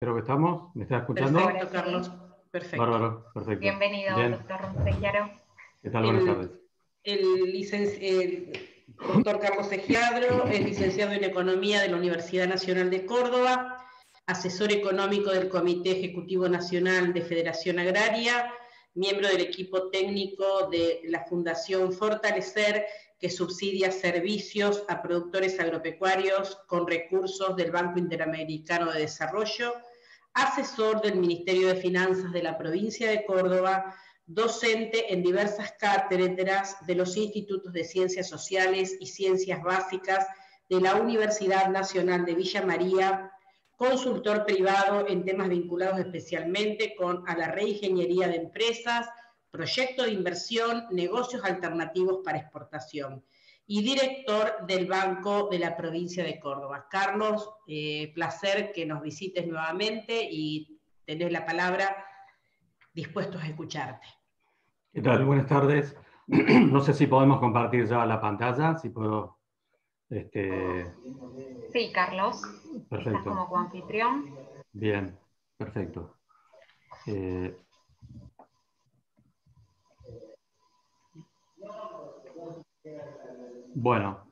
Creo que estamos. ¿Me estás escuchando? Perfecto, Carlos. Perfecto. Bárbaro, perfecto. Bienvenido, Bien. doctor Ronsegiaro. ¿Qué tal? Buenas tardes. El doctor Carlos Segiadro es licenciado en Economía de la Universidad Nacional de Córdoba, asesor económico del Comité Ejecutivo Nacional de Federación Agraria, miembro del equipo técnico de la Fundación Fortalecer, que subsidia servicios a productores agropecuarios con recursos del Banco Interamericano de Desarrollo, asesor del Ministerio de Finanzas de la provincia de Córdoba, docente en diversas cátedras de los Institutos de Ciencias Sociales y Ciencias Básicas de la Universidad Nacional de Villa María, consultor privado en temas vinculados especialmente a la reingeniería de empresas, proyectos de inversión, negocios alternativos para exportación, y director del Banco de la provincia de Córdoba. Carlos, placer que nos visites nuevamente y tenés la palabra, dispuestos a escucharte. ¿Qué tal? Buenas tardes. No sé si podemos compartir ya la pantalla, si puedo... Sí, Carlos. Perfecto. Estás como coanfitrión. Bien, perfecto. Bueno,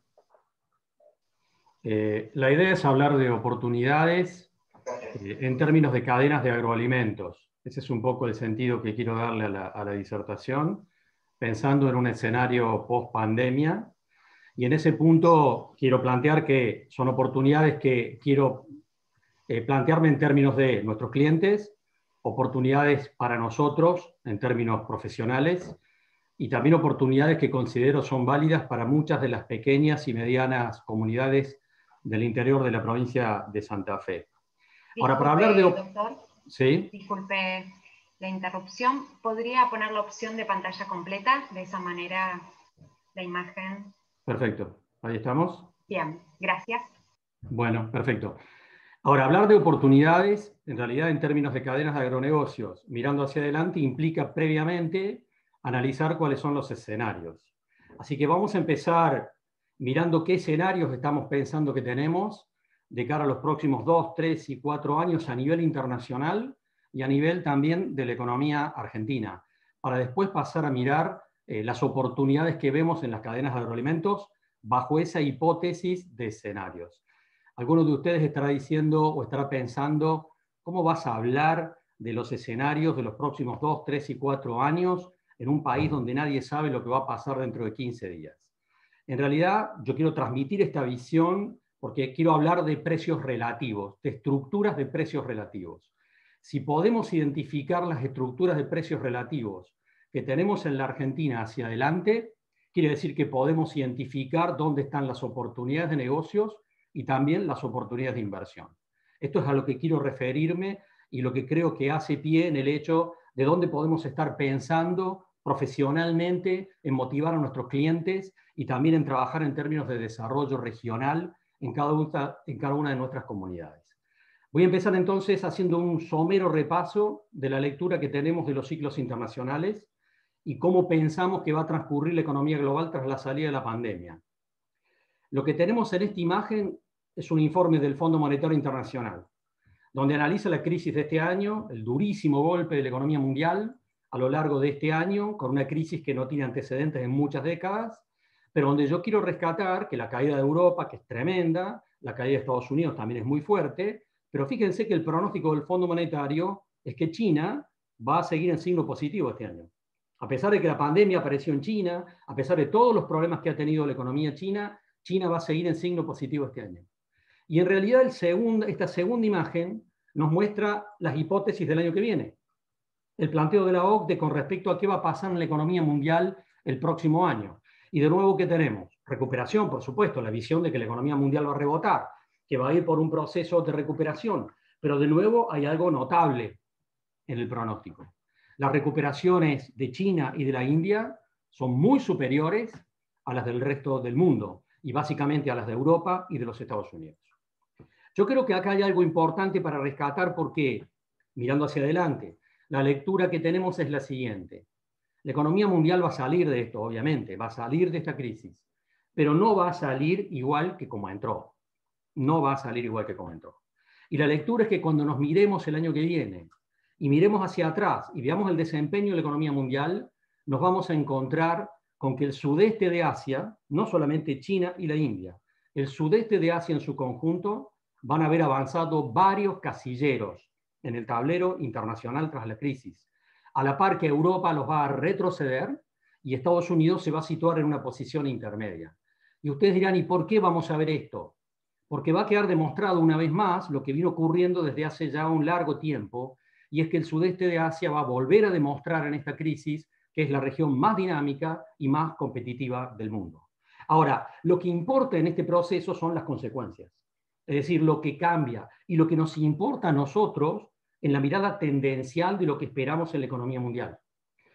la idea es hablar de oportunidades en términos de cadenas de agroalimentos. Ese es un poco el sentido que quiero darle a la disertación, pensando en un escenario post-pandemia. Y en ese punto quiero plantear que son oportunidades que quiero plantearme en términos de nuestros clientes, oportunidades para nosotros en términos profesionales, y también oportunidades que considero son válidas para muchas de las pequeñas y medianas comunidades del interior de la provincia de Santa Fe. Ahora, para hablar de... Doctor, ¿sí? Disculpe la interrupción. ¿Podría poner la opción de pantalla completa? De esa manera la imagen... Perfecto. Ahí estamos. Bien, gracias. Bueno, perfecto. Ahora, hablar de oportunidades, en realidad en términos de cadenas de agronegocios, mirando hacia adelante, implica previamente analizar cuáles son los escenarios. Así que vamos a empezar mirando qué escenarios estamos pensando que tenemos de cara a los próximos 2, 3 y 4 años a nivel internacional y a nivel también de la economía argentina, para después pasar a mirar las oportunidades que vemos en las cadenas de agroalimentos bajo esa hipótesis de escenarios. Alguno de ustedes estará diciendo o estará pensando, ¿cómo vas a hablar de los escenarios de los próximos 2, 3 y 4 años en un país donde nadie sabe lo que va a pasar dentro de 15 días? En realidad, yo quiero transmitir esta visión porque quiero hablar de precios relativos, de estructuras de precios relativos. Si podemos identificar las estructuras de precios relativos que tenemos en la Argentina hacia adelante, quiere decir que podemos identificar dónde están las oportunidades de negocios y también las oportunidades de inversión. Esto es a lo que quiero referirme y lo que creo que hace pie en el hecho de dónde podemos estar pensando profesionalmente en motivar a nuestros clientes y también en trabajar en términos de desarrollo regional en cada una de nuestras comunidades. Voy a empezar entonces haciendo un somero repaso de la lectura que tenemos de los ciclos internacionales y cómo pensamos que va a transcurrir la economía global tras la salida de la pandemia. Lo que tenemos en esta imagen es un informe del Fondo Monetario Internacional, donde analiza la crisis de este año, el durísimo golpe de la economía mundial a lo largo de este año, con una crisis que no tiene antecedentes en muchas décadas, pero donde yo quiero rescatar que la caída de Europa, que es tremenda, la caída de Estados Unidos también es muy fuerte, pero fíjense que el pronóstico del Fondo Monetario es que China va a seguir en signo positivo este año. A pesar de que la pandemia apareció en China, a pesar de todos los problemas que ha tenido la economía china, China va a seguir en signo positivo este año. Y en realidad esta segunda imagen nos muestra las hipótesis del año que viene. El planteo de la OCDE con respecto a qué va a pasar en la economía mundial el próximo año. Y de nuevo, ¿qué tenemos? Recuperación, por supuesto, la visión de que la economía mundial va a rebotar, que va a ir por un proceso de recuperación. Pero de nuevo hay algo notable en el pronóstico. Las recuperaciones de China y de la India son muy superiores a las del resto del mundo y básicamente a las de Europa y de los Estados Unidos. Yo creo que acá hay algo importante para rescatar porque, mirando hacia adelante, la lectura que tenemos es la siguiente. La economía mundial va a salir de esto, obviamente, va a salir de esta crisis, pero no va a salir igual que como entró. No va a salir igual que como entró. Y la lectura es que cuando nos miremos el año que viene y miremos hacia atrás y veamos el desempeño de la economía mundial, nos vamos a encontrar con que el sudeste de Asia, no solamente China y la India, el sudeste de Asia en su conjunto van a haber avanzado varios casilleros en el tablero internacional tras la crisis, a la par que Europa los va a retroceder y Estados Unidos se va a situar en una posición intermedia. Y ustedes dirán, ¿y por qué vamos a ver esto? Porque va a quedar demostrado una vez más lo que vino ocurriendo desde hace ya un largo tiempo, y es que el sudeste de Asia va a volver a demostrar en esta crisis que es la región más dinámica y más competitiva del mundo. Ahora, lo que importa en este proceso son las consecuencias, es decir, lo que cambia y lo que nos importa a nosotros en la mirada tendencial de lo que esperamos en la economía mundial.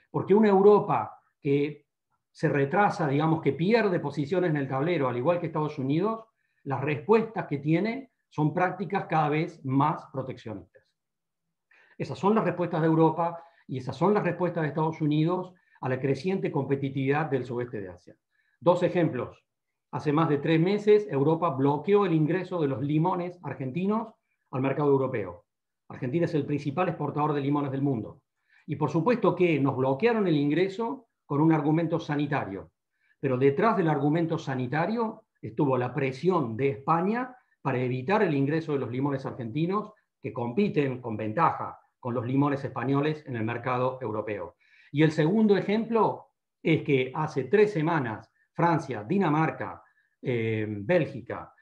Porque una Europa que se retrasa, digamos, que pierde posiciones en el tablero, al igual que Estados Unidos, las respuestas que tiene son prácticas cada vez más proteccionistas. Esas son las respuestas de Europa y esas son las respuestas de Estados Unidos a la creciente competitividad del sudeste de Asia. Dos ejemplos. Hace más de 3 meses, Europa bloqueó el ingreso de los limones argentinos al mercado europeo. Argentina es el principal exportador de limones del mundo. Y por supuesto que nos bloquearon el ingreso con un argumento sanitario. Pero detrás del argumento sanitario estuvo la presión de España para evitar el ingreso de los limones argentinos que compiten con ventaja con los limones españoles en el mercado europeo. Y el segundo ejemplo es que hace 3 semanas Francia, Dinamarca, Bélgica,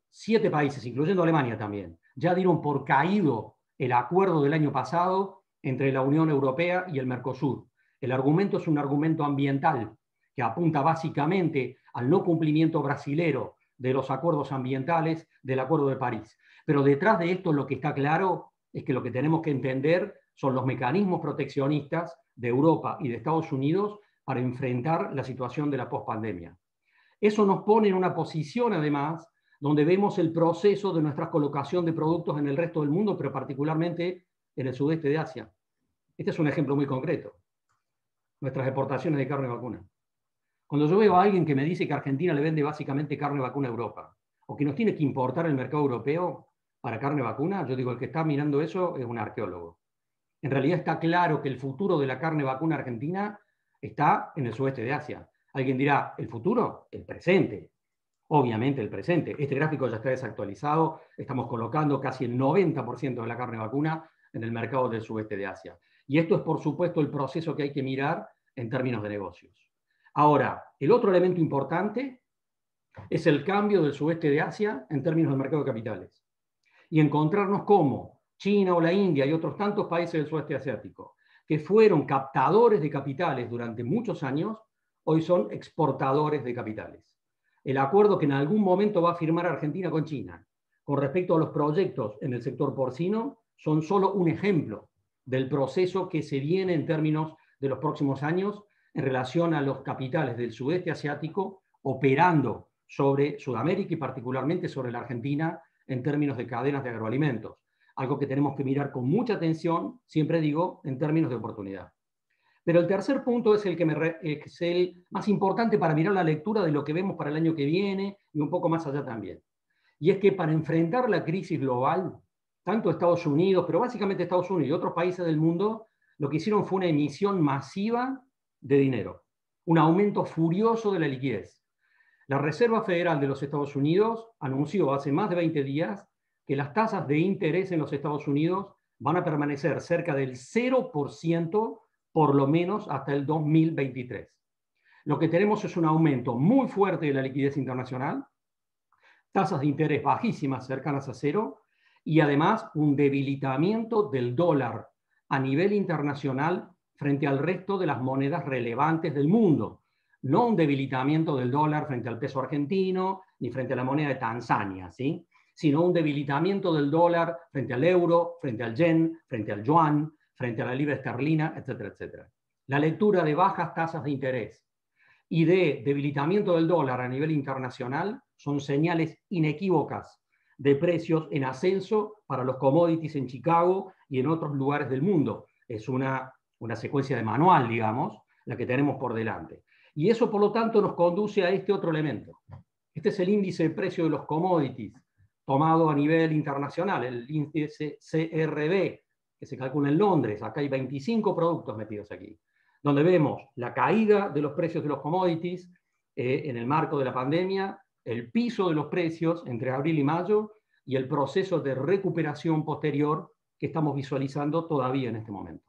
7 países, incluyendo Alemania también, ya dieron por caído el acuerdo del año pasado entre la Unión Europea y el Mercosur. El argumento es un argumento ambiental que apunta básicamente al no cumplimiento brasilero de los acuerdos ambientales del Acuerdo de París. Pero detrás de esto lo que está claro es que lo que tenemos que entender son los mecanismos proteccionistas de Europa y de Estados Unidos para enfrentar la situación de la pospandemia. Eso nos pone en una posición, además, donde vemos el proceso de nuestra colocación de productos en el resto del mundo, pero particularmente en el sudeste de Asia. Este es un ejemplo muy concreto. Nuestras exportaciones de carne vacuna. Cuando yo veo a alguien que me dice que Argentina le vende básicamente carne vacuna a Europa, o que nos tiene que importar el mercado europeo para carne vacuna, yo digo, el que está mirando eso es un arqueólogo. En realidad está claro que el futuro de la carne vacuna argentina está en el sudeste de Asia. Alguien dirá, ¿el futuro? El presente. Obviamente el presente. Este gráfico ya está desactualizado. Estamos colocando casi el 90% de la carne vacuna en el mercado del sudeste de Asia. Y esto es, por supuesto, el proceso que hay que mirar en términos de negocios. Ahora, el otro elemento importante es el cambio del sudeste de Asia en términos del mercado de capitales. Y encontrarnos como China o la India y otros tantos países del sudeste asiático, que fueron captadores de capitales durante muchos años, hoy son exportadores de capitales. El acuerdo que en algún momento va a firmar Argentina con China con respecto a los proyectos en el sector porcino son solo un ejemplo del proceso que se viene en términos de los próximos años en relación a los capitales del sudeste asiático operando sobre Sudamérica y particularmente sobre la Argentina en términos de cadenas de agroalimentos. Algo que tenemos que mirar con mucha atención, siempre digo, en términos de oportunidad. Pero el tercer punto es es el más importante para mirar la lectura de lo que vemos para el año que viene y un poco más allá también. Y es que para enfrentar la crisis global, tanto Estados Unidos, pero básicamente Estados Unidos y otros países del mundo, lo que hicieron fue una emisión masiva de dinero, un aumento furioso de la liquidez. La Reserva Federal de los Estados Unidos anunció hace más de 20 días que las tasas de interés en los Estados Unidos van a permanecer cerca del 0% por lo menos hasta el 2023. Lo que tenemos es un aumento muy fuerte de la liquidez internacional, tasas de interés bajísimas, cercanas a cero, y además un debilitamiento del dólar a nivel internacional frente al resto de las monedas relevantes del mundo. No un debilitamiento del dólar frente al peso argentino ni frente a la moneda de Tanzania, ¿sí? Sino un debilitamiento del dólar frente al euro, frente al yen, frente al yuan, frente a la libra esterlina, etcétera, etcétera. La lectura de bajas tasas de interés y de debilitamiento del dólar a nivel internacional son señales inequívocas de precios en ascenso para los commodities en Chicago y en otros lugares del mundo. Es una secuencia de manual, digamos, la que tenemos por delante. Y eso, por lo tanto, nos conduce a este otro elemento. Este es el índice de precio de los commodities tomado a nivel internacional, el índice CRB, que se calcula en Londres, acá hay 25 productos metidos aquí, donde vemos la caída de los precios de los commodities en el marco de la pandemia, el piso de los precios entre abril y mayo y el proceso de recuperación posterior que estamos visualizando todavía en este momento.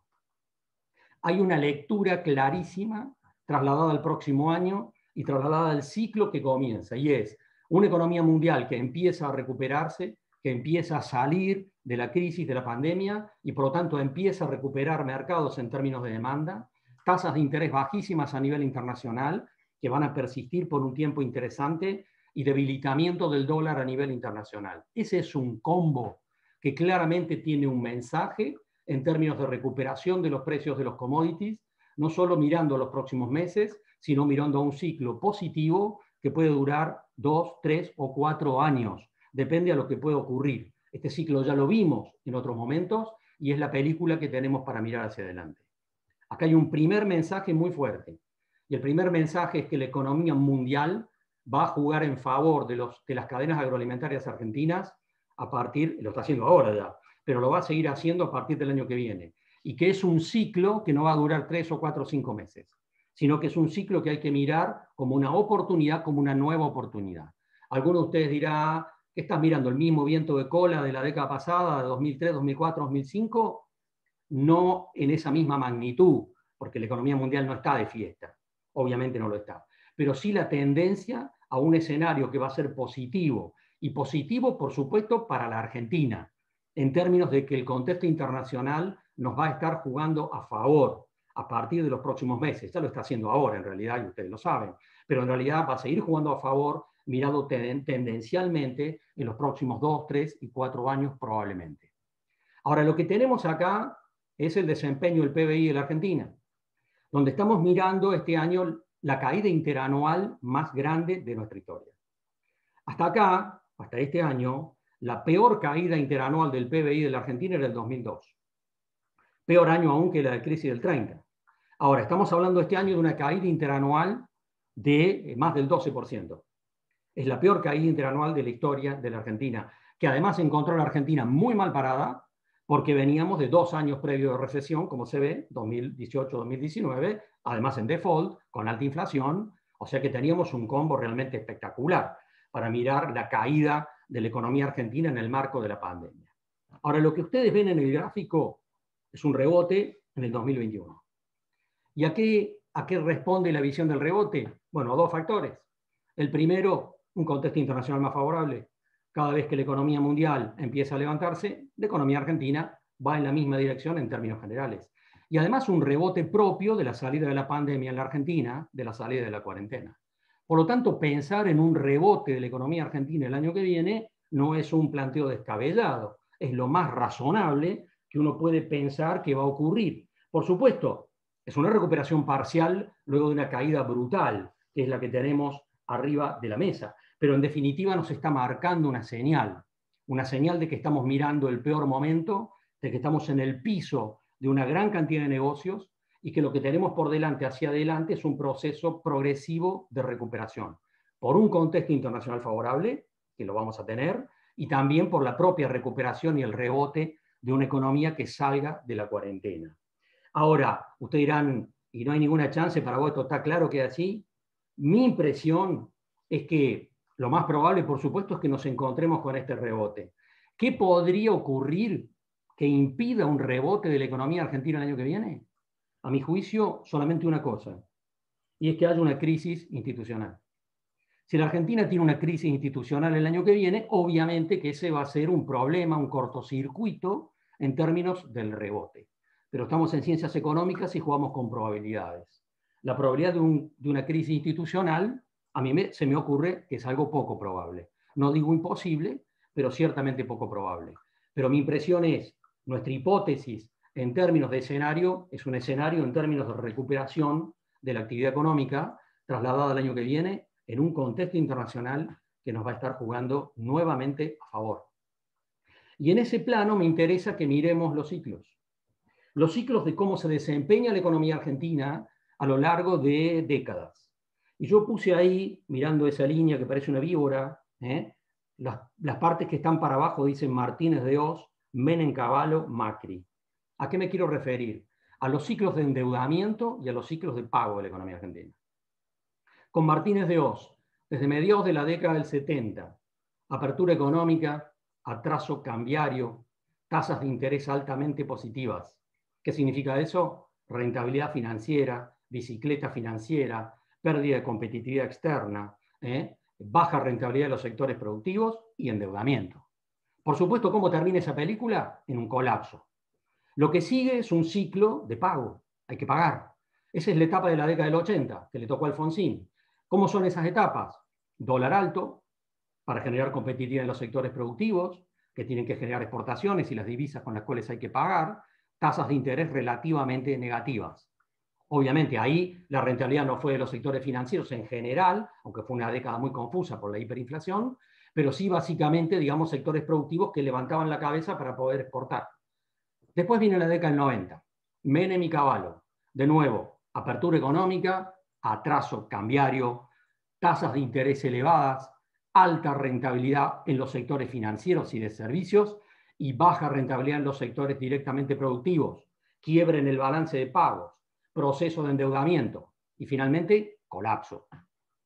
Hay una lectura clarísima trasladada al próximo año y trasladada al ciclo que comienza, y es una economía mundial que empieza a recuperarse, que empieza a salir de la crisis de la pandemia y por lo tanto empieza a recuperar mercados en términos de demanda, tasas de interés bajísimas a nivel internacional que van a persistir por un tiempo interesante y debilitamiento del dólar a nivel internacional. Ese es un combo que claramente tiene un mensaje en términos de recuperación de los precios de los commodities, no solo mirando los próximos meses, sino mirando a un ciclo positivo que puede durar 2, 3 o 4 años. Depende a lo que pueda ocurrir. Este ciclo ya lo vimos en otros momentos y es la película que tenemos para mirar hacia adelante. Acá hay un primer mensaje muy fuerte. Y el primer mensaje es que la economía mundial va a jugar en favor de las cadenas agroalimentarias argentinas a partir, lo está haciendo ahora ya, pero lo va a seguir haciendo a partir del año que viene. Y que es un ciclo que no va a durar 3 o 4 o 5 meses, sino que es un ciclo que hay que mirar como una oportunidad, como una nueva oportunidad. Alguno de ustedes dirá, ¿qué estás mirando? ¿El mismo viento de cola de la década pasada, de 2003, 2004, 2005? No en esa misma magnitud, porque la economía mundial no está de fiesta, obviamente no lo está, pero sí la tendencia a un escenario que va a ser positivo, y positivo, por supuesto, para la Argentina, en términos de que el contexto internacional nos va a estar jugando a favor a partir de los próximos meses. Ya lo está haciendo ahora, en realidad, y ustedes lo saben, pero en realidad va a seguir jugando a favor, mirado tendencialmente en los próximos 2, 3 y 4 años probablemente. Ahora, lo que tenemos acá es el desempeño del PBI de la Argentina, donde estamos mirando este año la caída interanual más grande de nuestra historia. Hasta acá, hasta este año, la peor caída interanual del PBI de la Argentina era el 2002. Peor año aún que la crisis del 30. Ahora, estamos hablando este año de una caída interanual de más del 12%. Es la peor caída interanual de la historia de la Argentina, que además encontró a la Argentina muy mal parada, porque veníamos de 2 años previos de recesión, como se ve, 2018-2019, además en default, con alta inflación, o sea que teníamos un combo realmente espectacular para mirar la caída de la economía argentina en el marco de la pandemia. Ahora, lo que ustedes ven en el gráfico es un rebote en el 2021. ¿Y a qué responde la visión del rebote? Bueno, 2 factores. El primero, un contexto internacional más favorable. Cada vez que la economía mundial empieza a levantarse, la economía argentina va en la misma dirección en términos generales. Y además un rebote propio de la salida de la pandemia en la Argentina, de la salida de la cuarentena. Por lo tanto, pensar en un rebote de la economía argentina el año que viene no es un planteo descabellado, es lo más razonable que uno puede pensar que va a ocurrir. Por supuesto, es una recuperación parcial luego de una caída brutal, que es la que tenemos arriba de la mesa, pero en definitiva nos está marcando una señal de que estamos mirando el peor momento, de que estamos en el piso de una gran cantidad de negocios y que lo que tenemos por delante hacia adelante es un proceso progresivo de recuperación, por un contexto internacional favorable, que lo vamos a tener, y también por la propia recuperación y el rebote de una economía que salga de la cuarentena. Ahora, ustedes dirán, ¿y no hay ninguna chance para vos? ¿Esto está claro que es así? Mi impresión es que lo más probable, por supuesto, es que nos encontremos con este rebote. ¿Qué podría ocurrir que impida un rebote de la economía argentina el año que viene? A mi juicio, solamente una cosa, y es que haya una crisis institucional. Si la Argentina tiene una crisis institucional el año que viene, obviamente que ese va a ser un problema, un cortocircuito en términos del rebote. Pero estamos en ciencias económicas y jugamos con probabilidades. La probabilidad de una crisis institucional, a mí se me ocurre que es algo poco probable. No digo imposible, pero ciertamente poco probable. Pero mi impresión es, nuestra hipótesis en términos de escenario, es un escenario en términos de recuperación de la actividad económica trasladada al año que viene en un contexto internacional que nos va a estar jugando nuevamente a favor. Y en ese plano me interesa que miremos los ciclos de cómo se desempeña la economía argentina a lo largo de décadas. Y yo puse ahí, mirando esa línea que parece una víbora, Las partes que están para abajo dicen Martínez de Oz, Menem, Cavallo, Macri. ¿A qué me quiero referir? A los ciclos de endeudamiento y a los ciclos de pago de la economía argentina. Con Martínez de Oz, desde mediados de la década del 70, apertura económica, atraso cambiario, tasas de interés altamente positivas. ¿Qué significa eso? Rentabilidad financiera, bicicleta financiera, pérdida de competitividad externa, baja rentabilidad de los sectores productivos y endeudamiento. Por supuesto, ¿cómo termina esa película? En un colapso. Lo que sigue es un ciclo de pago. Hay que pagar. Esa es la etapa de la década del 80, que le tocó a Alfonsín. ¿Cómo son esas etapas? Dólar alto, para generar competitividad en los sectores productivos, que tienen que generar exportaciones y las divisas con las cuales hay que pagar, tasas de interés relativamente negativas. Obviamente ahí la rentabilidad no fue de los sectores financieros en general, aunque fue una década muy confusa por la hiperinflación, pero sí básicamente, digamos, sectores productivos que levantaban la cabeza para poder exportar. Después viene la década del 90, Menem y Cavallo. De nuevo, apertura económica, atraso cambiario, tasas de interés elevadas, alta rentabilidad en los sectores financieros y de servicios y baja rentabilidad en los sectores directamente productivos, quiebre en el balance de pagos, proceso de endeudamiento y finalmente colapso,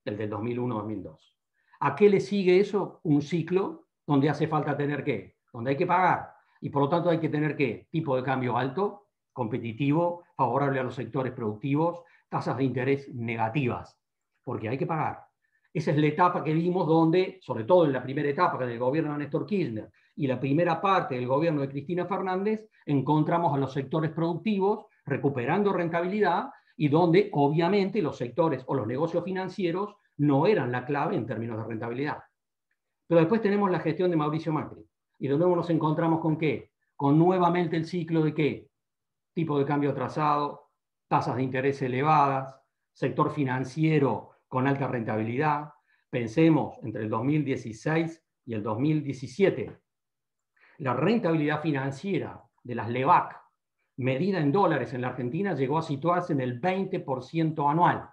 el del 2001-2002. ¿A qué le sigue eso? Un ciclo donde hace falta tener ¿qué? Donde hay que pagar y por lo tanto hay que tener ¿qué? Tipo de cambio alto, competitivo, favorable a los sectores productivos, tasas de interés negativas, porque hay que pagar. Esa es la etapa que vimos donde, sobre todo en la primera etapa del gobierno de Néstor Kirchner y la primera parte del gobierno de Cristina Fernández, encontramos a los sectores productivos recuperando rentabilidad y donde obviamente los sectores o los negocios financieros no eran la clave en términos de rentabilidad. Pero después tenemos la gestión de Mauricio Macri y de nuevo nos encontramos con ¿qué? Con nuevamente el ciclo de ¿qué? Tipo de cambio atrasado, tasas de interés elevadas, sector financiero con alta rentabilidad. Pensemos entre el 2016 y el 2017. La rentabilidad financiera de las LEVAC, medida en dólares en la Argentina, llegó a situarse en el 20% anual.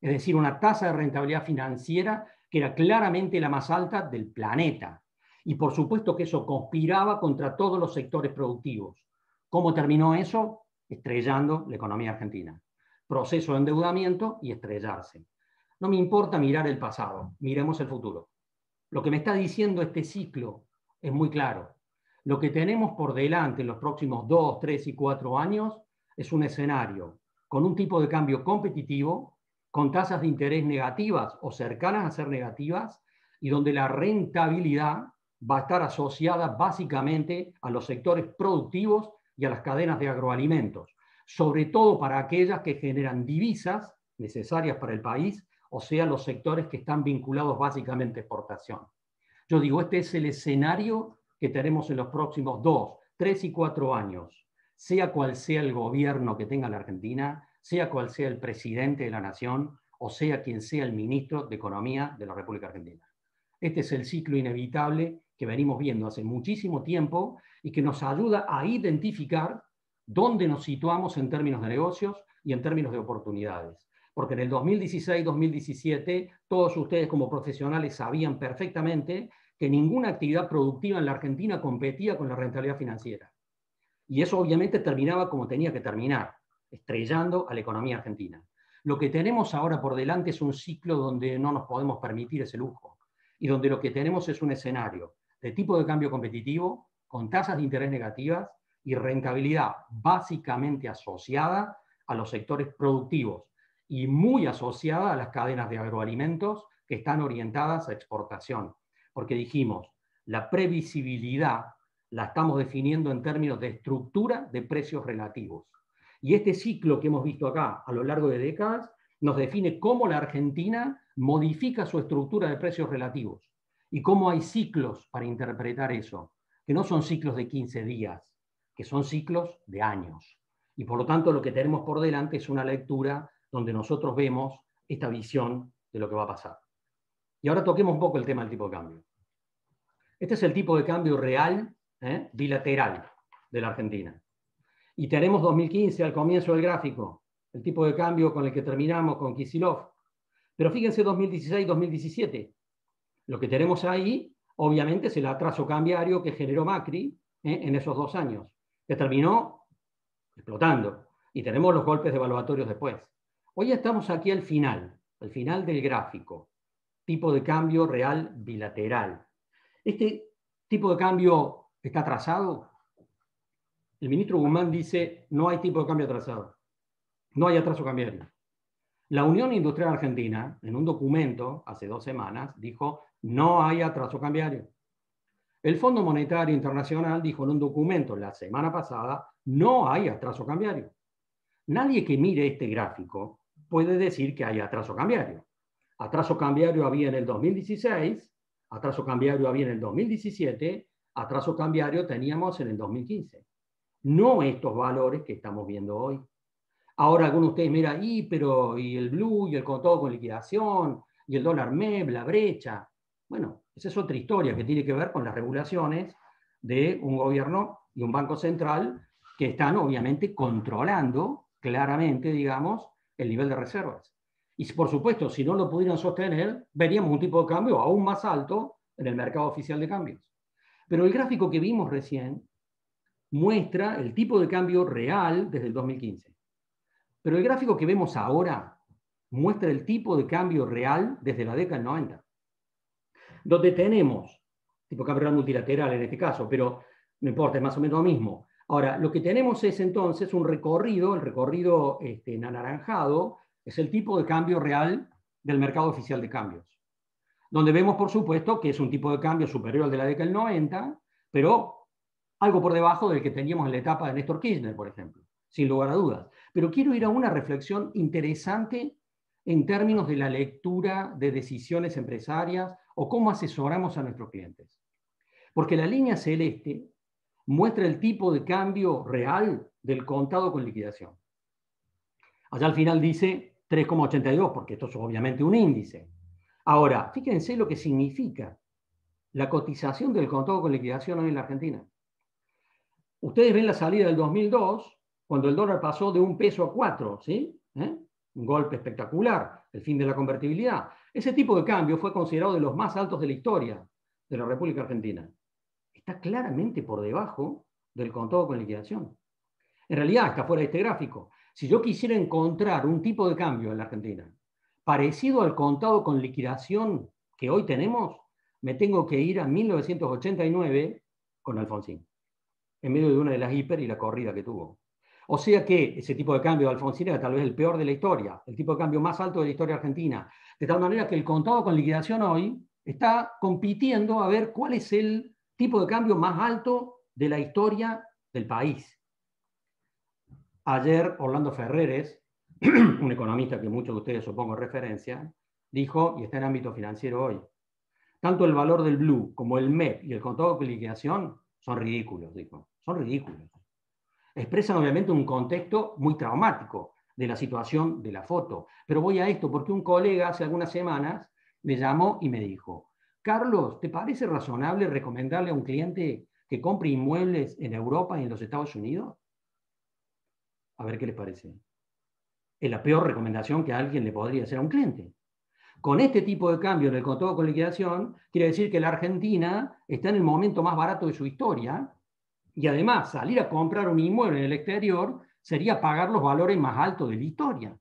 Es decir, una tasa de rentabilidad financiera que era claramente la más alta del planeta. Y por supuesto que eso conspiraba contra todos los sectores productivos. ¿Cómo terminó eso? Estrellando la economía argentina. Proceso de endeudamiento y estrellarse. No me importa mirar el pasado, miremos el futuro. Lo que me está diciendo este ciclo es muy claro. Lo que tenemos por delante en los próximos 2, 3 y 4 años es un escenario con un tipo de cambio competitivo, con tasas de interés negativas o cercanas a ser negativas, y donde la rentabilidad va a estar asociada básicamente a los sectores productivos y a las cadenas de agroalimentos, sobre todo para aquellas que generan divisas necesarias para el país, o sea, los sectores que están vinculados básicamente a exportación. Yo digo, este es el escenario que tenemos en los próximos 2, 3 y 4 años, sea cual sea el gobierno que tenga la Argentina, sea cual sea el presidente de la nación, o sea quien sea el ministro de Economía de la República Argentina. Este es el ciclo inevitable que venimos viendo hace muchísimo tiempo y que nos ayuda a identificar dónde nos situamos en términos de negocios y en términos de oportunidades. Porque en el 2016-2017 todos ustedes como profesionales sabían perfectamente que ninguna actividad productiva en la Argentina competía con la rentabilidad financiera. Y eso obviamente terminaba como tenía que terminar, estrellando a la economía argentina. Lo que tenemos ahora por delante es un ciclo donde no nos podemos permitir ese lujo y donde lo que tenemos es un escenario de tipo de cambio competitivo, con tasas de interés negativas y rentabilidad básicamente asociada a los sectores productivos y muy asociada a las cadenas de agroalimentos que están orientadas a exportación. Porque dijimos, la previsibilidad la estamos definiendo en términos de estructura de precios relativos. Y este ciclo que hemos visto acá a lo largo de décadas nos define cómo la Argentina modifica su estructura de precios relativos y cómo hay ciclos para interpretar eso, que no son ciclos de 15 días, que son ciclos de años. Y por lo tanto lo que tenemos por delante es una lectura donde nosotros vemos esta visión de lo que va a pasar. Y ahora toquemos un poco el tema del tipo de cambio. Este es el tipo de cambio real, bilateral de la Argentina. Y tenemos 2015 al comienzo del gráfico, el tipo de cambio con el que terminamos con Kicillof. Pero fíjense 2016-2017. Lo que tenemos ahí obviamente es el atraso cambiario que generó Macri en esos 2 años, que terminó explotando. Y tenemos los golpes devaluatorios después. Hoy estamos aquí al final del gráfico. Tipo de cambio real bilateral. Este tipo de cambio está atrasado. El ministro Guzmán dice, no hay tipo de cambio atrasado. No hay atraso cambiario. La Unión Industrial Argentina, en un documento hace 2 semanas, dijo, no hay atraso cambiario. El Fondo Monetario Internacional dijo en un documento la semana pasada, no hay atraso cambiario. Nadie que mire este gráfico puede decir que hay atraso cambiario. Atraso cambiario había en el 2016, atraso cambiario había en el 2017, atraso cambiario teníamos en el 2015. No estos valores que estamos viendo hoy. Ahora algunos de ustedes miran, pero y el blue, y el contado con liquidación, y el dólar MEP, la brecha. Bueno, esa es otra historia que tiene que ver con las regulaciones de un gobierno y un banco central que están obviamente controlando claramente, digamos, el nivel de reservas. Y por supuesto, si no lo pudieran sostener, veríamos un tipo de cambio aún más alto en el mercado oficial de cambios. Pero el gráfico que vimos recién muestra el tipo de cambio real desde el 2015. Pero el gráfico que vemos ahora muestra el tipo de cambio real desde la década del 90. Donde tenemos, tipo de cambio real multilateral en este caso, pero no importa, es más o menos lo mismo. Ahora, lo que tenemos es entonces un recorrido, el recorrido en anaranjado, es el tipo de cambio real del mercado oficial de cambios. Donde vemos, por supuesto, que es un tipo de cambio superior al de la década del 90, pero algo por debajo del que teníamos en la etapa de Néstor Kirchner, por ejemplo, sin lugar a dudas. Pero quiero ir a una reflexión interesante en términos de la lectura de decisiones empresarias o cómo asesoramos a nuestros clientes. Porque la línea celeste muestra el tipo de cambio real del contado con liquidación. Allá al final dice 3,82, porque esto es obviamente un índice. Ahora, fíjense lo que significa la cotización del contado con liquidación hoy en la Argentina. Ustedes ven la salida del 2002, cuando el dólar pasó de 1 peso a 4, ¿sí? Un golpe espectacular, el fin de la convertibilidad. Ese tipo de cambio fue considerado de los más altos de la historia de la República Argentina. Está claramente por debajo del contado con liquidación. En realidad está fuera de este gráfico. Si yo quisiera encontrar un tipo de cambio en la Argentina parecido al contado con liquidación que hoy tenemos, me tengo que ir a 1989 con Alfonsín, en medio de una de las hiper y la corrida que tuvo. O sea que ese tipo de cambio de Alfonsín era tal vez el peor de la historia, el tipo de cambio más alto de la historia argentina. De tal manera que el contado con liquidación hoy está compitiendo a ver cuál es el tipo de cambio más alto de la historia del país. Ayer Orlando Ferreres, un economista que muchos de ustedes supongo referencia, dijo, y está en ámbito financiero hoy, tanto el valor del blue como el MEP y el contado con liquidación son ridículos, dijo. Son ridículos. Expresan obviamente un contexto muy traumático de la situación de la foto. Pero voy a esto porque un colega hace algunas semanas me llamó y me dijo, Carlos, ¿te parece razonable recomendarle a un cliente que compre inmuebles en Europa y en los Estados Unidos? A ver qué les parece. Es la peor recomendación que alguien le podría hacer a un cliente. Con este tipo de cambio en el contado con liquidación, quiere decir que la Argentina está en el momento más barato de su historia y además salir a comprar un inmueble en el exterior sería pagar los valores más altos de la historia.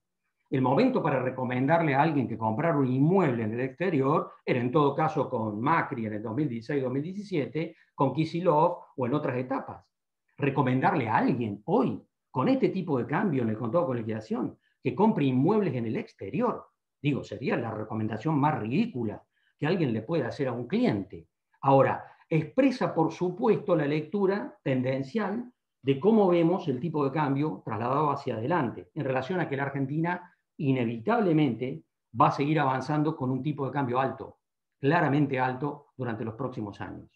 El momento para recomendarle a alguien que comprara un inmueble en el exterior era en todo caso con Macri en el 2016-2017, con Kicillof o en otras etapas. Recomendarle a alguien hoy, con este tipo de cambio en el contado con liquidación, que compre inmuebles en el exterior, digo, sería la recomendación más ridícula que alguien le pueda hacer a un cliente. Ahora, expresa, por supuesto, la lectura tendencial de cómo vemos el tipo de cambio trasladado hacia adelante, en relación a que la Argentina inevitablemente va a seguir avanzando con un tipo de cambio alto, claramente alto, durante los próximos años.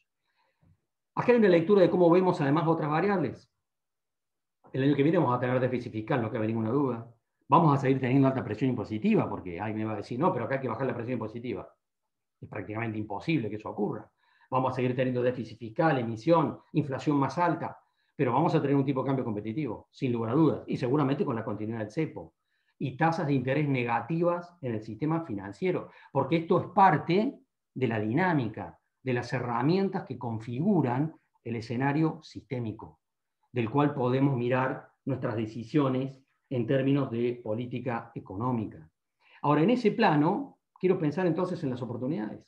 Acá hay una lectura de cómo vemos además otras variables. El año que viene vamos a tener déficit fiscal, no cabe ninguna duda. Vamos a seguir teniendo alta presión impositiva, porque alguien me va a decir, no, pero acá hay que bajar la presión impositiva. Es prácticamente imposible que eso ocurra. Vamos a seguir teniendo déficit fiscal, emisión, inflación más alta, pero vamos a tener un tipo de cambio competitivo, sin lugar a dudas, y seguramente con la continuidad del cepo. Y tasas de interés negativas en el sistema financiero, porque esto es parte de la dinámica de las herramientas que configuran el escenario sistémico, del cual podemos mirar nuestras decisiones en términos de política económica. Ahora, en ese plano, quiero pensar entonces en las oportunidades.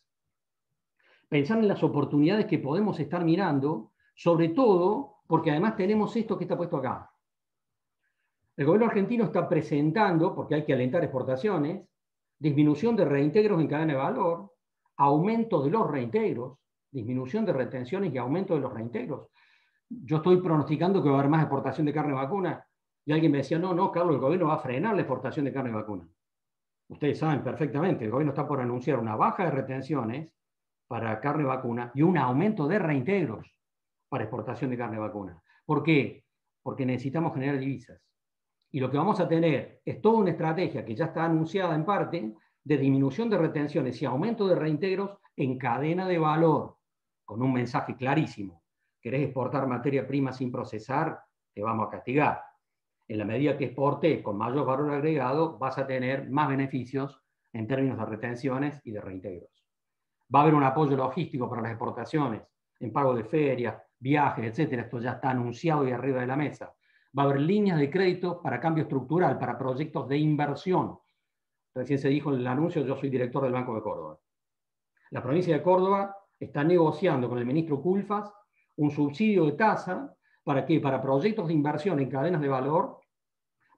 Pensar en las oportunidades que podemos estar mirando, sobre todo porque además tenemos esto que está puesto acá. El gobierno argentino está presentando, porque hay que alentar exportaciones, disminución de reintegros en cadena de valor, aumento de los reintegros, disminución de retenciones y aumento de los reintegros. Yo estoy pronosticando que va a haber más exportación de carne vacuna, y alguien me decía, no, Carlos, el gobierno va a frenar la exportación de carne vacuna. Ustedes saben perfectamente, el gobierno está por anunciar una baja de retenciones para carne vacuna y un aumento de reintegros para exportación de carne vacuna. ¿Por qué? Porque necesitamos generar divisas. Y lo que vamos a tener es toda una estrategia que ya está anunciada en parte de disminución de retenciones y aumento de reintegros en cadena de valor, con un mensaje clarísimo. ¿Querés exportar materia prima sin procesar? Te vamos a castigar. En la medida que exportes con mayor valor agregado, vas a tener más beneficios en términos de retenciones y de reintegros. Va a haber un apoyo logístico para las exportaciones, en pago de ferias, viajes, etcétera. Esto ya está anunciado y arriba de la mesa. Va a haber líneas de crédito para cambio estructural, para proyectos de inversión. Recién se dijo en el anuncio, yo soy director del Banco de Córdoba. La provincia de Córdoba está negociando con el ministro Culfas un subsidio de tasa para que para proyectos de inversión en cadenas de valor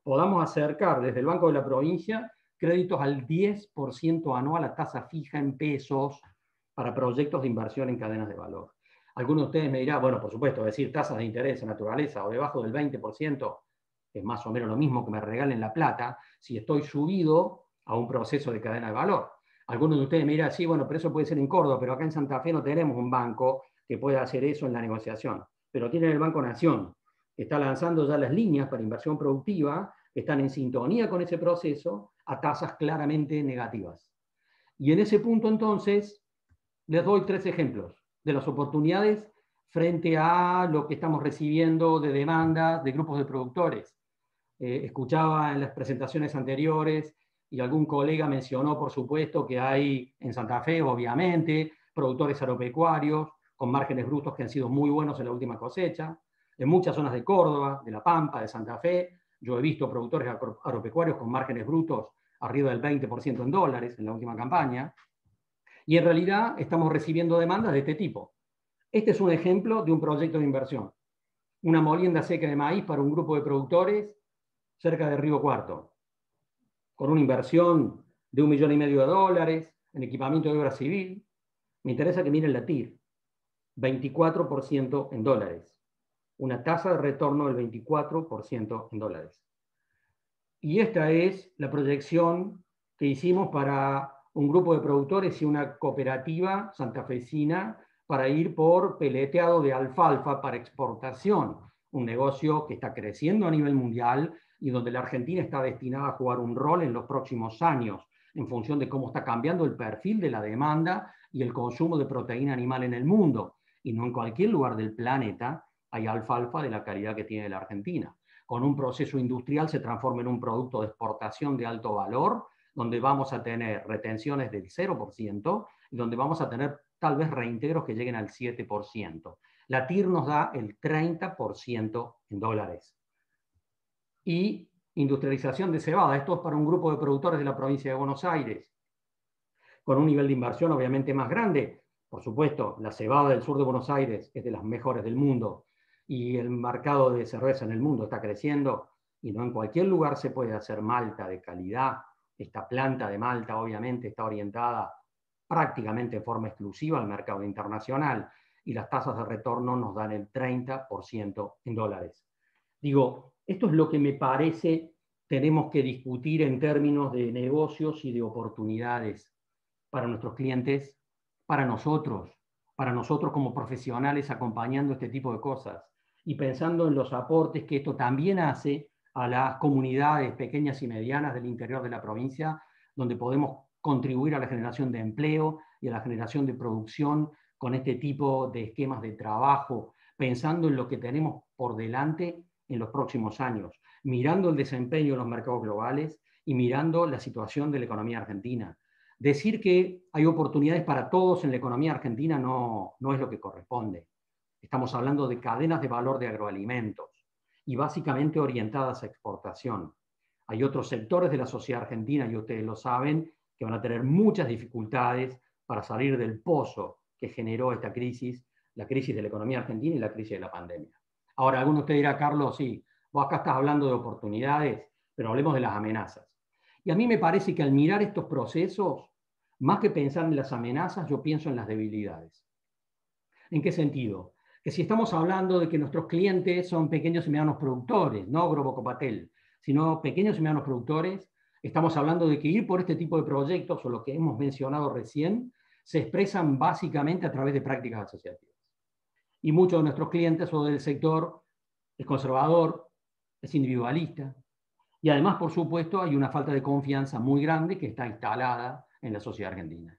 podamos acercar desde el Banco de la Provincia créditos al 10% anual a tasa fija en pesos para proyectos de inversión en cadenas de valor. Algunos de ustedes me dirán, bueno, por supuesto, decir tasas de interés en naturaleza o debajo del 20% es más o menos lo mismo que me regalen la plata si estoy subido a un proceso de cadena de valor. Algunos de ustedes me dirán, sí, bueno, pero eso puede ser en Córdoba, pero acá en Santa Fe no tenemos un banco que pueda hacer eso en la negociación. Pero tienen el Banco Nación, que está lanzando ya las líneas para inversión productiva, que están en sintonía con ese proceso a tasas claramente negativas. Y en ese punto, entonces, les doy 3 ejemplos de las oportunidades frente a lo que estamos recibiendo de demandas de grupos de productores. Escuchaba en las presentaciones anteriores y algún colega mencionó, por supuesto, que hay en Santa Fe, obviamente, productores agropecuarios con márgenes brutos que han sido muy buenos en la última cosecha. En muchas zonas de Córdoba, de La Pampa, de Santa Fe, yo he visto productores agropecuarios con márgenes brutos arriba del 20% en dólares en la última campaña. Y en realidad estamos recibiendo demandas de este tipo. Este es un ejemplo de un proyecto de inversión. Una molienda seca de maíz para un grupo de productores cerca de Río Cuarto, con una inversión de $1,5 millones en equipamiento de obra civil. Me interesa que miren la TIR, 24% en dólares. Una tasa de retorno del 24% en dólares. Y esta es la proyección que hicimos para un grupo de productores y una cooperativa santafesina para ir por peleteado de alfalfa para exportación, un negocio que está creciendo a nivel mundial y donde la Argentina está destinada a jugar un rol en los próximos años, en función de cómo está cambiando el perfil de la demanda y el consumo de proteína animal en el mundo. Y no en cualquier lugar del planeta hay alfalfa de la calidad que tiene la Argentina. Con un proceso industrial se transforma en un producto de exportación de alto valor, donde vamos a tener retenciones del 0% y donde vamos a tener tal vez reintegros que lleguen al 7%. La TIR nos da el 30% en dólares. Y industrialización de cebada. Esto es para un grupo de productores de la provincia de Buenos Aires, con un nivel de inversión obviamente más grande. Por supuesto, la cebada del sur de Buenos Aires es de las mejores del mundo y el mercado de cerveza en el mundo está creciendo y no en cualquier lugar se puede hacer malta de calidad. Esta planta de malta obviamente está orientada prácticamente de forma exclusiva al mercado internacional y las tasas de retorno nos dan el 30% en dólares. Digo, esto es lo que me parece tenemos que discutir en términos de negocios y de oportunidades para nuestros clientes, para nosotros como profesionales acompañando este tipo de cosas y pensando en los aportes que esto también hace a las comunidades pequeñas y medianas del interior de la provincia, donde podemos contribuir a la generación de empleo y a la generación de producción con este tipo de esquemas de trabajo, pensando en lo que tenemos por delante en los próximos años, mirando el desempeño de los mercados globales y mirando la situación de la economía argentina. Decir que hay oportunidades para todos en la economía argentina no es lo que corresponde. Estamos hablando de cadenas de valor de agroalimentos y básicamente orientadas a exportación. Hay otros sectores de la sociedad argentina, y ustedes lo saben, que van a tener muchas dificultades para salir del pozo que generó esta crisis, la crisis de la economía argentina y la crisis de la pandemia. Ahora, alguno de ustedes dirá, Carlos, sí, vos acá estás hablando de oportunidades, pero hablemos de las amenazas. Y a mí me parece que al mirar estos procesos, más que pensar en las amenazas, yo pienso en las debilidades. ¿En qué sentido? Que si estamos hablando de que nuestros clientes son pequeños y medianos productores, no Grobocopatel, sino pequeños y medianos productores, estamos hablando de que ir por este tipo de proyectos, o lo que hemos mencionado recién, se expresan básicamente a través de prácticas asociativas. Y muchos de nuestros clientes o del sector es conservador, es individualista, y además, por supuesto, hay una falta de confianza muy grande que está instalada en la sociedad argentina.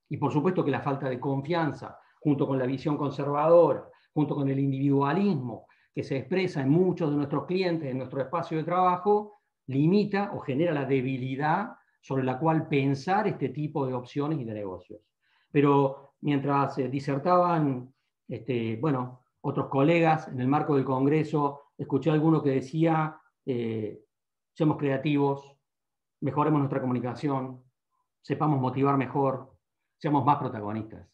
Y por supuesto que la falta de confianza, junto con la visión conservadora, junto con el individualismo que se expresa en muchos de nuestros clientes, en nuestro espacio de trabajo, limita o genera la debilidad sobre la cual pensar este tipo de opciones y de negocios. Pero mientras disertaban otros colegas en el marco del Congreso, escuché a alguno que decía, seamos creativos, mejoremos nuestra comunicación, sepamos motivar mejor, seamos más protagonistas.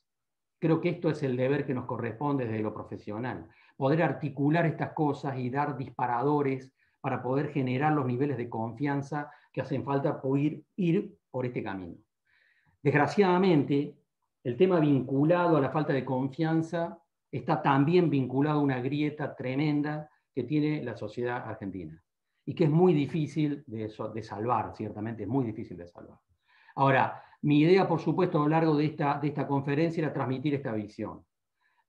Creo que esto es el deber que nos corresponde desde lo profesional, poder articular estas cosas y dar disparadores para poder generar los niveles de confianza que hacen falta por ir por este camino. Desgraciadamente, el tema vinculado a la falta de confianza está también vinculado a una grieta tremenda que tiene la sociedad argentina y que es muy difícil de salvar, ciertamente es muy difícil de salvar. Ahora, mi idea, por supuesto, a lo largo de esta conferencia era transmitir esta visión.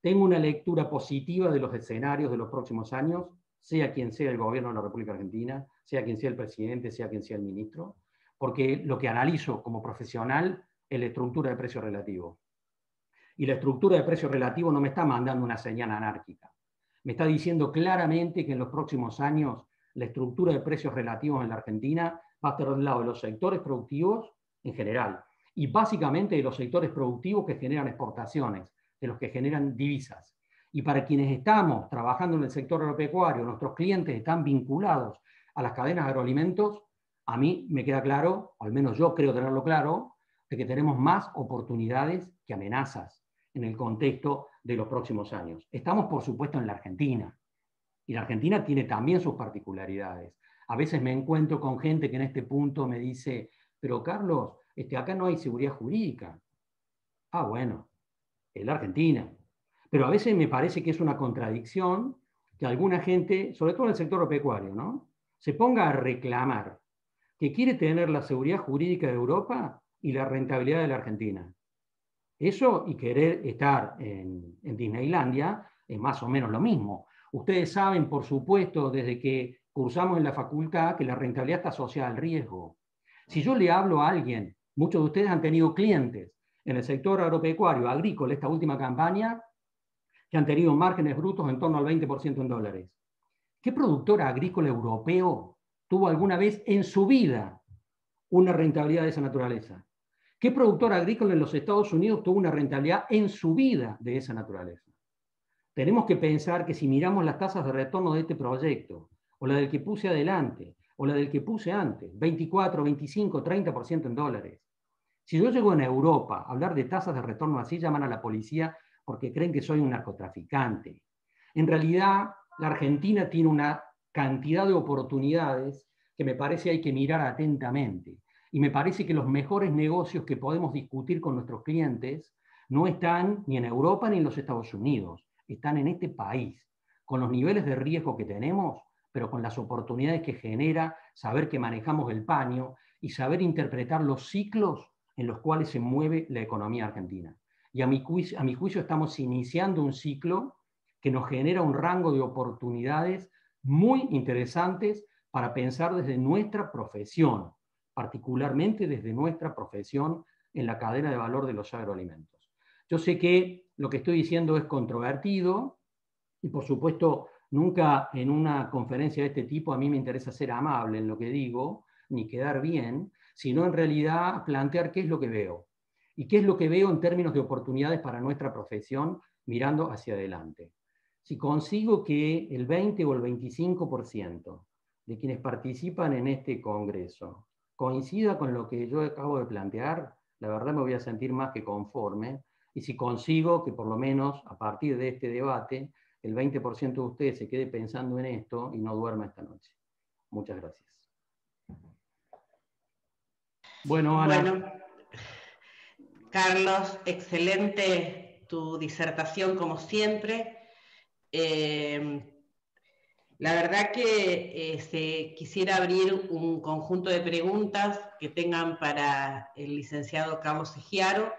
Tengo una lectura positiva de los escenarios de los próximos años, sea quien sea el gobierno de la República Argentina, sea quien sea el presidente, sea quien sea el ministro, porque lo que analizo como profesional es la estructura de precio relativo. Y la estructura de precio relativo no me está mandando una señal anárquica. Me está diciendo claramente que en los próximos años la estructura de precios relativos en la Argentina va a estar del lado de los sectores productivos en general, y básicamente de los sectores productivos que generan exportaciones, de los que generan divisas. Y para quienes estamos trabajando en el sector agropecuario, nuestros clientes están vinculados a las cadenas de agroalimentos, a mí me queda claro, o al menos yo creo tenerlo claro, de que tenemos más oportunidades que amenazas en el contexto de los próximos años. Estamos, por supuesto, en la Argentina, y la Argentina tiene también sus particularidades. A veces me encuentro con gente que en este punto me dice, pero Carlos, acá no hay seguridad jurídica. Ah, bueno, es la Argentina. Pero a veces me parece que es una contradicción que alguna gente, sobre todo en el sector agropecuario, ¿no?, se ponga a reclamar que quiere tener la seguridad jurídica de Europa y la rentabilidad de la Argentina. Eso y querer estar en Disneylandia es más o menos lo mismo. Ustedes saben, por supuesto, desde que cursamos en la facultad, que la rentabilidad está asociada al riesgo. Si yo le hablo a alguien, muchos de ustedes han tenido clientes en el sector agropecuario, agrícola, esta última campaña, que han tenido márgenes brutos en torno al 20% en dólares. ¿Qué productor agrícola europeo tuvo alguna vez en su vida una rentabilidad de esa naturaleza? ¿Qué productor agrícola en los Estados Unidos tuvo una rentabilidad en su vida de esa naturaleza? Tenemos que pensar que si miramos las tasas de retorno de este proyecto, o la del que puse adelante, o la del que puse antes, 24, 25, 30% en dólares. Si yo llego en Europa a hablar de tasas de retorno así, llaman a la policía porque creen que soy un narcotraficante. En realidad, la Argentina tiene una cantidad de oportunidades que me parece hay que mirar atentamente. Y me parece que los mejores negocios que podemos discutir con nuestros clientes no están ni en Europa ni en los Estados Unidos, están en este país, con los niveles de riesgo que tenemos, pero con las oportunidades que genera saber que manejamos el paño y saber interpretar los ciclos en los cuales se mueve la economía argentina. Y a mi juicio estamos iniciando un ciclo que nos genera un rango de oportunidades muy interesantes para pensar desde nuestra profesión, particularmente desde nuestra profesión en la cadena de valor de los agroalimentos. Yo sé que lo que estoy diciendo es controvertido y, por supuesto, nunca en una conferencia de este tipo a mí me interesa ser amable en lo que digo, ni quedar bien, sino en realidad plantear qué es lo que veo. Y qué es lo que veo en términos de oportunidades para nuestra profesión mirando hacia adelante. Si consigo que el 20 o el 25% de quienes participan en este congreso coincida con lo que yo acabo de plantear, la verdad me voy a sentir más que conforme. Y si consigo que por lo menos a partir de este debate el 20% de ustedes se quede pensando en esto y no duerma esta noche. Muchas gracias. Bueno, Ana. Bueno, Carlos, excelente tu disertación como siempre. La verdad que quisiera abrir un conjunto de preguntas que tengan para el licenciado Carlos Egiaro,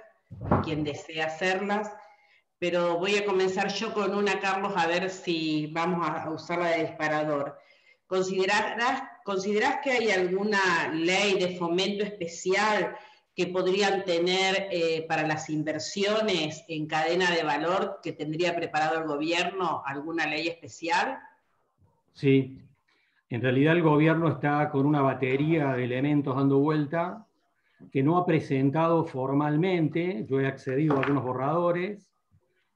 quien desea hacerlas, pero voy a comenzar yo con una, Carlos, a ver si vamos a usarla de disparador. ¿Considerás que hay alguna ley de fomento especial que podrían tener para las inversiones en cadena de valor que tendría preparado el gobierno? ¿Alguna ley especial? Sí, en realidad el gobierno está con una batería de elementos dando vuelta que no ha presentado formalmente. Yo he accedido a algunos borradores,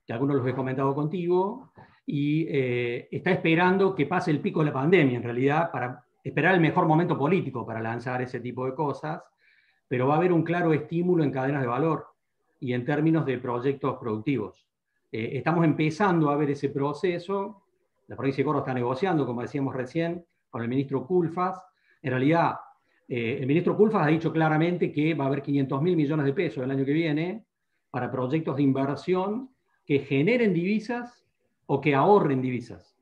que algunos los he comentado contigo, y está esperando que pase el pico de la pandemia, en realidad, para esperar el mejor momento político para lanzar ese tipo de cosas, pero va a haber un claro estímulo en cadenas de valor y en términos de proyectos productivos. Estamos empezando a ver ese proceso. La provincia de Córdoba está negociando, como decíamos recién, con el ministro Culfas. En realidad, el ministro Culfas ha dicho claramente que va a haber 500.000 millones de pesos el año que viene para proyectos de inversión que generen divisas o que ahorren divisas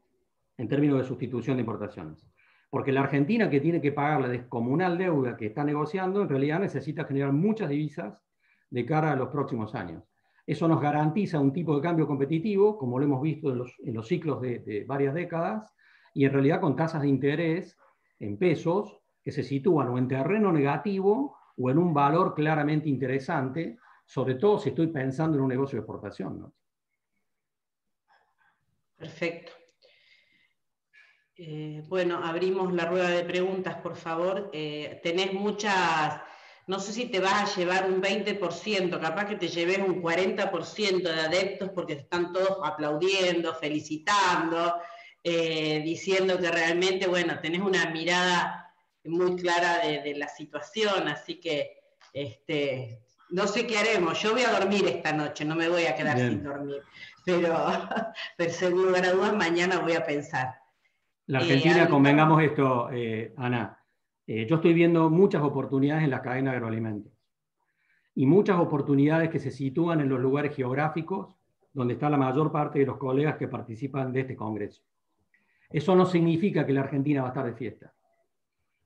en términos de sustitución de importaciones. Porque la Argentina, que tiene que pagar la descomunal deuda que está negociando, en realidad necesita generar muchas divisas de cara a los próximos años. Eso nos garantiza un tipo de cambio competitivo, como lo hemos visto en los ciclos de varias décadas, y en realidad con tasas de interés en pesos que se sitúan o en terreno negativo o en un valor claramente interesante, sobre todo si estoy pensando en un negocio de exportación, ¿no? Perfecto. Bueno, abrimos la rueda de preguntas, por favor. Tenés muchas, no sé si te vas a llevar un 20%, capaz que te lleves un 40% de adeptos porque están todos aplaudiendo, felicitando, diciendo que realmente, bueno, tenés una mirada muy clara de la situación, así que no sé qué haremos. Yo voy a dormir esta noche, no me voy a quedar sin dormir, pero sin lugar a dudas mañana voy a pensar. La Argentina, convengamos esto, Ana, yo estoy viendo muchas oportunidades en las cadenas de agroalimentos y muchas oportunidades que se sitúan en los lugares geográficos donde está la mayor parte de los colegas que participan de este congreso. Eso no significa que la Argentina va a estar de fiesta,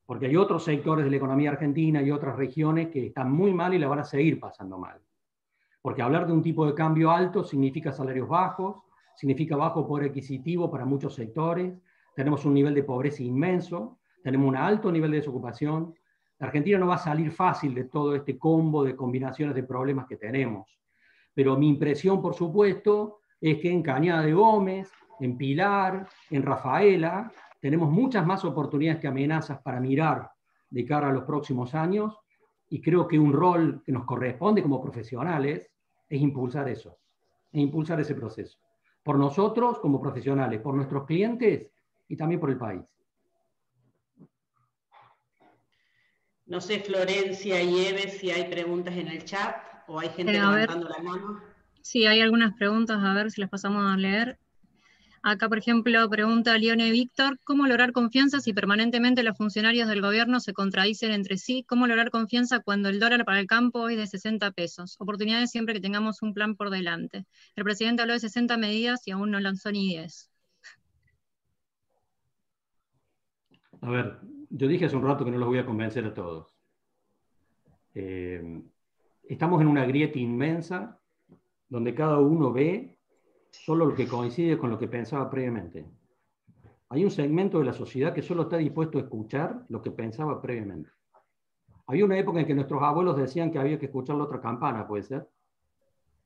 porque hay otros sectores de la economía argentina y otras regiones que están muy mal y la van a seguir pasando mal. Porque hablar de un tipo de cambio alto significa salarios bajos, significa bajo poder adquisitivo para muchos sectores, tenemos un nivel de pobreza inmenso, tenemos un alto nivel de desocupación. La Argentina no va a salir fácil de todo este combo de combinaciones de problemas que tenemos. Pero mi impresión, por supuesto, es que en Cañada de Gómez, en Pilar, en Rafaela, tenemos muchas más oportunidades que amenazas para mirar de cara a los próximos años, y creo que un rol que nos corresponde como profesionales es impulsar eso, es impulsar ese proceso. Por nosotros como profesionales, por nuestros clientes y también por el país. No sé, Florencia y Eve, si hay preguntas en el chat o hay gente levantando la mano. Sí, hay algunas preguntas, a ver si las pasamos a leer. Acá, por ejemplo, pregunta Lione Víctor, ¿cómo lograr confianza si permanentemente los funcionarios del gobierno se contradicen entre sí? ¿Cómo lograr confianza cuando el dólar para el campo es de 60 pesos? Oportunidades siempre que tengamos un plan por delante. El presidente habló de 60 medidas y aún no lanzó ni 10. A ver, yo dije hace un rato que no los voy a convencer a todos. Estamos en una grieta inmensa donde cada uno ve solo lo que coincide con lo que pensaba previamente. Hay un segmento de la sociedad que solo está dispuesto a escuchar lo que pensaba previamente. Había una época en que nuestros abuelos decían que había que escuchar la otra campana, ¿puede ser?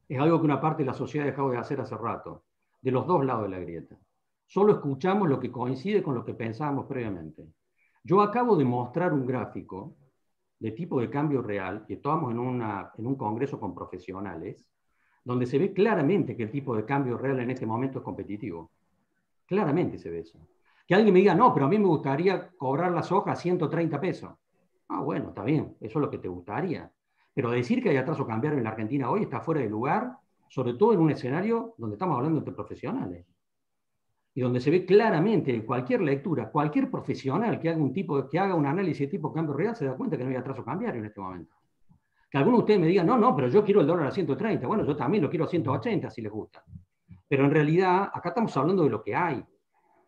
Es algo que una parte de la sociedad ha dejado de hacer hace rato, de los dos lados de la grieta. Solo escuchamos lo que coincide con lo que pensábamos previamente. Yo acabo de mostrar un gráfico de tipo de cambio real, que estamos en un congreso con profesionales, donde se ve claramente que el tipo de cambio real en este momento es competitivo. Claramente se ve eso. Que alguien me diga, no, pero a mí me gustaría cobrar la soja a 130 pesos. Ah, bueno, está bien, eso es lo que te gustaría. Pero decir que hay atraso cambiario en la Argentina hoy está fuera de lugar, sobre todo en un escenario donde estamos hablando entre profesionales. Y donde se ve claramente en cualquier lectura, cualquier profesional que haga un análisis de tipo de cambio real se da cuenta que no hay atraso cambiario en este momento. Que alguno de ustedes me diga, no, no, pero yo quiero el dólar a 130. Bueno, yo también lo quiero a 180 si les gusta. Pero en realidad, acá estamos hablando de lo que hay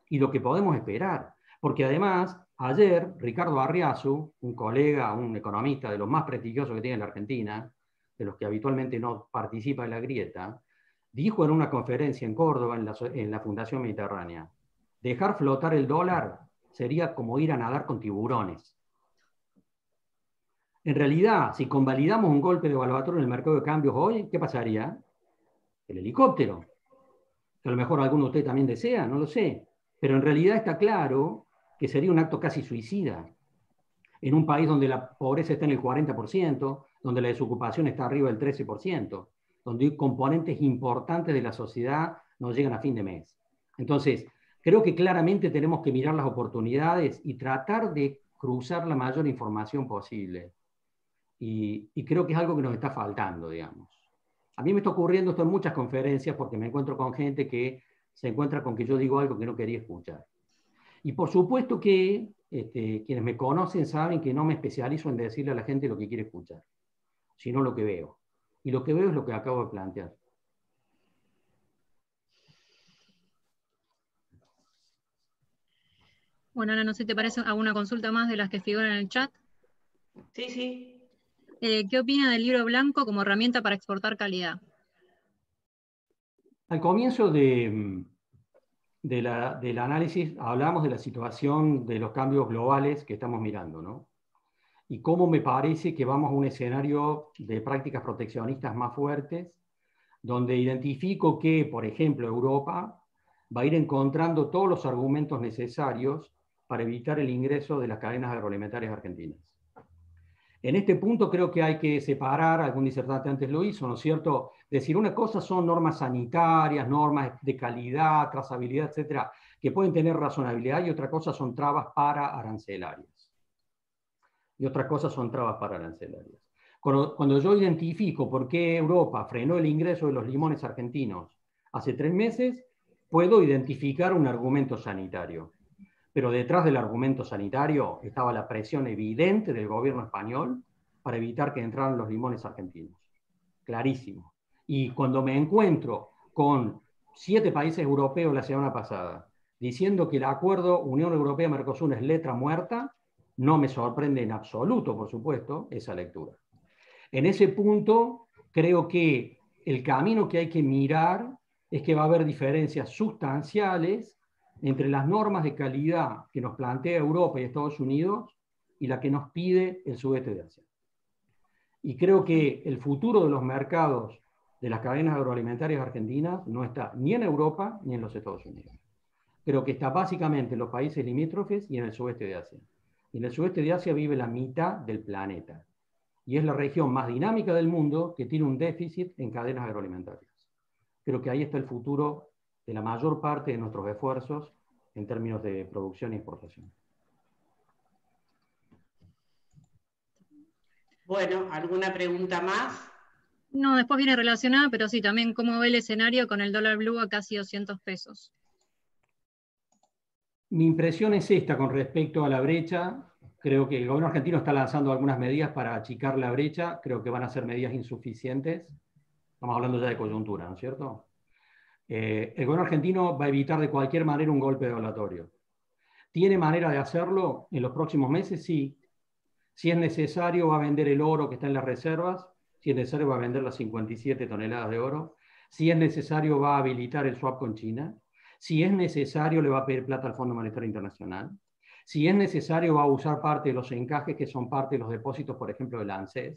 y lo que podemos esperar. Porque además, ayer, Ricardo Arriazu, un colega, un economista de los más prestigiosos que tiene la Argentina, de los que habitualmente no participa en la grieta, dijo en una conferencia en Córdoba, en la Fundación Mediterránea, dejar flotar el dólar sería como ir a nadar con tiburones. En realidad, si convalidamos un golpe de evaluatorio en el mercado de cambios hoy, ¿qué pasaría? El helicóptero. Que a lo mejor alguno de ustedes también desea, no lo sé. Pero en realidad está claro que sería un acto casi suicida. En un país donde la pobreza está en el 40%, donde la desocupación está arriba del 13%, donde componentes importantes de la sociedad no llegan a fin de mes. Entonces, creo que claramente tenemos que mirar las oportunidades y tratar de cruzar la mayor información posible. Y creo que es algo que nos está faltando, digamos. A mí me está ocurriendo esto en muchas conferencias porque me encuentro con gente que se encuentra con que yo digo algo que no quería escuchar. Y por supuesto que quienes me conocen saben que no me especializo en decirle a la gente lo que quiere escuchar, sino lo que veo. Y lo que veo es lo que acabo de plantear. Bueno, Ana, no sé si te parece alguna consulta más de las que figuran en el chat. Sí, sí. ¿Qué opina del libro blanco como herramienta para exportar calidad? Al comienzo del análisis hablamos de la situación de los cambios globales que estamos mirando, ¿no? Y cómo me parece que vamos a un escenario de prácticas proteccionistas más fuertes, donde identifico que, por ejemplo, Europa va a ir encontrando todos los argumentos necesarios para evitar el ingreso de las cadenas agroalimentarias argentinas. En este punto creo que hay que separar, algún disertante antes lo hizo, ¿no es cierto? Decir, una cosa son normas sanitarias, normas de calidad, trazabilidad, etcétera, que pueden tener razonabilidad, y otra cosa son trabas para arancelarias. Y otras cosas son trabas para arancelarias. Cuando yo identifico por qué Europa frenó el ingreso de los limones argentinos hace 3 meses, puedo identificar un argumento sanitario. Pero detrás del argumento sanitario estaba la presión evidente del gobierno español para evitar que entraran los limones argentinos. Clarísimo. Y cuando me encuentro con 7 países europeos la semana pasada diciendo que el acuerdo Unión Europea-Mercosur es letra muerta, no me sorprende en absoluto, por supuesto, esa lectura. En ese punto, creo que el camino que hay que mirar es que va a haber diferencias sustanciales entre las normas de calidad que nos plantea Europa y Estados Unidos y la que nos pide el sudeste de Asia. Y creo que el futuro de los mercados de las cadenas agroalimentarias argentinas no está ni en Europa ni en los Estados Unidos. Creo que está básicamente en los países limítrofes y en el sudeste de Asia. Y en el sudeste de Asia vive la mitad del planeta. Y es la región más dinámica del mundo que tiene un déficit en cadenas agroalimentarias. Creo que ahí está el futuro de la mayor parte de nuestros esfuerzos en términos de producción e exportación. Bueno, ¿alguna pregunta más? No, después viene relacionada, pero sí, también cómo ve el escenario con el dólar blue a casi 200 pesos. Mi impresión es esta con respecto a la brecha. Creo que el gobierno argentino está lanzando algunas medidas para achicar la brecha. Creo que van a ser medidas insuficientes. Estamos hablando ya de coyuntura, ¿no es cierto? El gobierno argentino va a evitar de cualquier manera un golpe devaluatorio. ¿Tiene manera de hacerlo en los próximos meses? Sí. Si es necesario, va a vender el oro que está en las reservas. Si es necesario, va a vender las 57 toneladas de oro. Si es necesario, va a habilitar el swap con China. Si es necesario, le va a pedir plata al Fondo Monetario Internacional. Si es necesario, va a usar parte de los encajes que son parte de los depósitos, por ejemplo, del ANSES.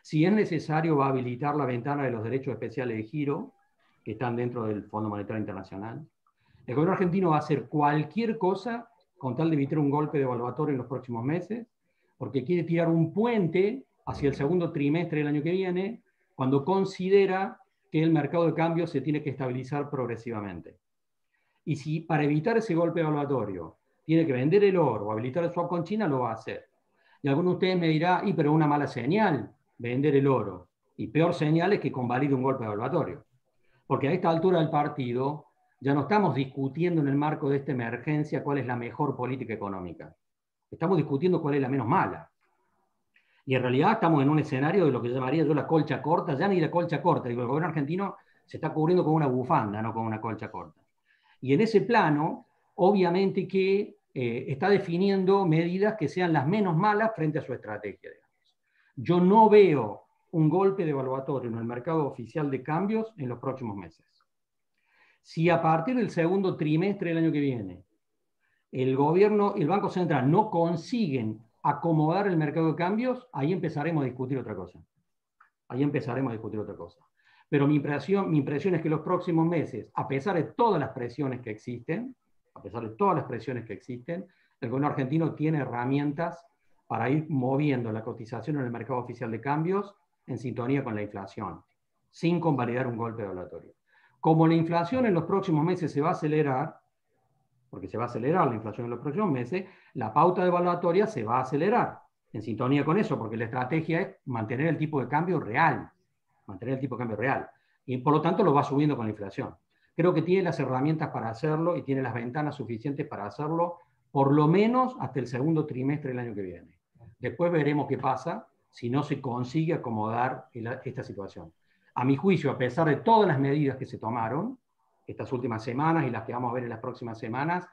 Si es necesario, va a habilitar la ventana de los derechos especiales de giro, que están dentro del Fondo Monetario Internacional. El gobierno argentino va a hacer cualquier cosa con tal de evitar un golpe devaluatorio en los próximos meses, porque quiere tirar un puente hacia el segundo trimestre del año que viene, cuando considera que el mercado de cambio se tiene que estabilizar progresivamente. Y si para evitar ese golpe devaluatorio tiene que vender el oro o habilitar el swap con China, lo va a hacer. Y alguno de ustedes me dirá, pero es una mala señal vender el oro. Y peor señal es que convalide un golpe devaluatorio. Porque a esta altura del partido ya no estamos discutiendo en el marco de esta emergencia cuál es la mejor política económica. Estamos discutiendo cuál es la menos mala. Y en realidad estamos en un escenario de lo que llamaría yo la colcha corta, ya ni la colcha corta, digo, el gobierno argentino se está cubriendo con una bufanda, no con una colcha corta. Y en ese plano, obviamente que está definiendo medidas que sean las menos malas frente a su estrategia, digamos. Yo no veo un golpe devaluatorio en el mercado oficial de cambios en los próximos meses. Si a partir del segundo trimestre del año que viene el gobierno y el Banco Central no consiguen acomodar el mercado de cambios, ahí empezaremos a discutir otra cosa. Ahí empezaremos a discutir otra cosa. Pero mi impresión es que los próximos meses, a pesar de todas las presiones que existen, el gobierno argentino tiene herramientas para ir moviendo la cotización en el mercado oficial de cambios en sintonía con la inflación, sin convalidar un golpe devaluatorio. Como la inflación en los próximos meses se va a acelerar, porque se va a acelerar la inflación en los próximos meses, la pauta devaluatoria se va a acelerar, en sintonía con eso, porque la estrategia es mantener el tipo de cambio real, y por lo tanto lo va subiendo con la inflación. Creo que tiene las herramientas para hacerlo y tiene las ventanas suficientes para hacerlo, por lo menos hasta el segundo trimestre del año que viene. Después veremos qué pasa si no se consigue acomodar esta situación. A mi juicio, a pesar de todas las medidas que se tomaron estas últimas semanas y las que vamos a ver en las próximas semanas,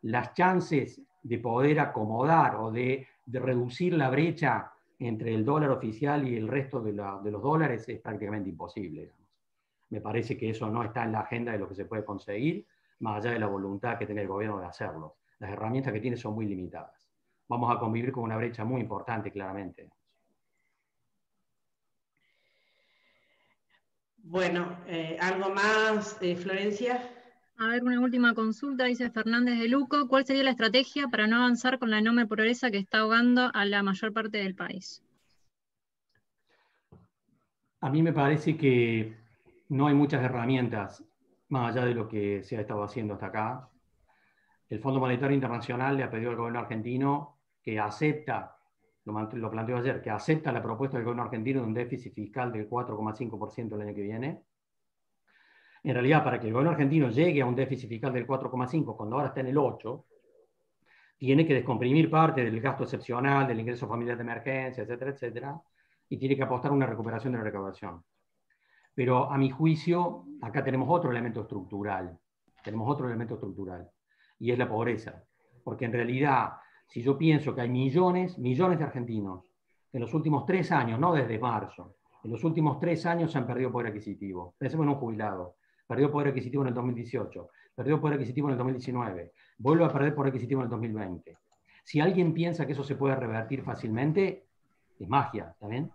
las chances de poder acomodar o de reducir la brecha entre el dólar oficial y el resto de los dólares es prácticamente imposible, digamos. Me parece que eso no está en la agenda de lo que se puede conseguir, más allá de la voluntad que tiene el gobierno de hacerlo. Las herramientas que tiene son muy limitadas. Vamos a convivir con una brecha muy importante, claramente. Bueno, ¿algo más, Florencia? A ver, una última consulta, dice Fernández de Luco. ¿Cuál sería la estrategia para no avanzar con la enorme pobreza que está ahogando a la mayor parte del país? A mí me parece que no hay muchas herramientas, más allá de lo que se ha estado haciendo hasta acá. El Fondo Monetario Internacional le ha pedido al gobierno argentino que acepta, lo planteó ayer, que acepta la propuesta del gobierno argentino de un déficit fiscal del 4,5% el año que viene. En realidad, para que el gobierno argentino llegue a un déficit fiscal del 4,5%, cuando ahora está en el 8%, tiene que descomprimir parte del gasto excepcional, del ingreso familiar de emergencia, etcétera, etcétera, y tiene que apostar a una recuperación de la recaudación. Pero a mi juicio, acá tenemos otro elemento estructural, y es la pobreza. Porque en realidad, si yo pienso que hay millones de argentinos que en los últimos 3 años, no desde marzo, en los últimos 3 años se han perdido poder adquisitivo. Pensemos en un jubilado. Perdió poder adquisitivo en el 2018, perdió poder adquisitivo en el 2019, vuelve a perder poder adquisitivo en el 2020. Si alguien piensa que eso se puede revertir fácilmente, es magia, ¿está bien?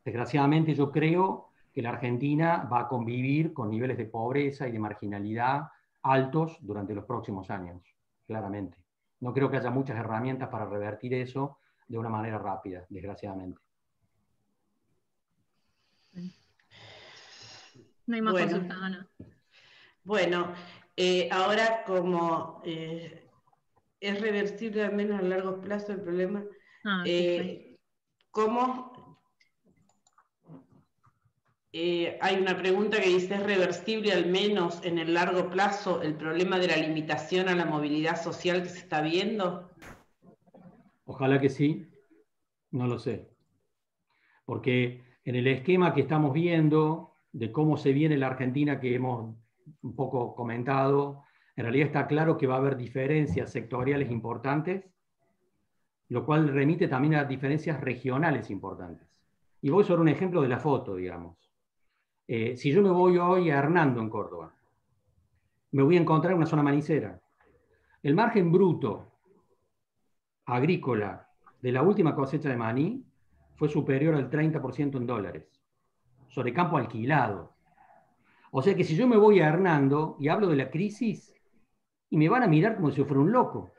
Desgraciadamente yo creo que la Argentina va a convivir con niveles de pobreza y de marginalidad altos durante los próximos años, claramente. No creo que haya muchas herramientas para revertir eso de una manera rápida, desgraciadamente. No hay más consultas, Ana. Bueno, ahora como es reversible al menos a largo plazo el problema, ¿cómo? Hay una pregunta que dice, ¿es reversible al menos en el largo plazo el problema de la limitación a la movilidad social que se está viendo? Ojalá que sí, no lo sé. Porque en el esquema que estamos viendo de cómo se viene la Argentina que hemos un poco comentado, en realidad está claro que va a haber diferencias sectoriales importantes, lo cual remite también a diferencias regionales importantes. Y voy sobre un ejemplo de la foto, digamos. Si yo me voy hoy a Hernando, en Córdoba, me voy a encontrar una zona manicera. El margen bruto agrícola de la última cosecha de maní fue superior al 30% en dólares, sobre campo alquilado. O sea que si yo me voy a Hernando y hablo de la crisis, y me van a mirar como si yo fuera un loco.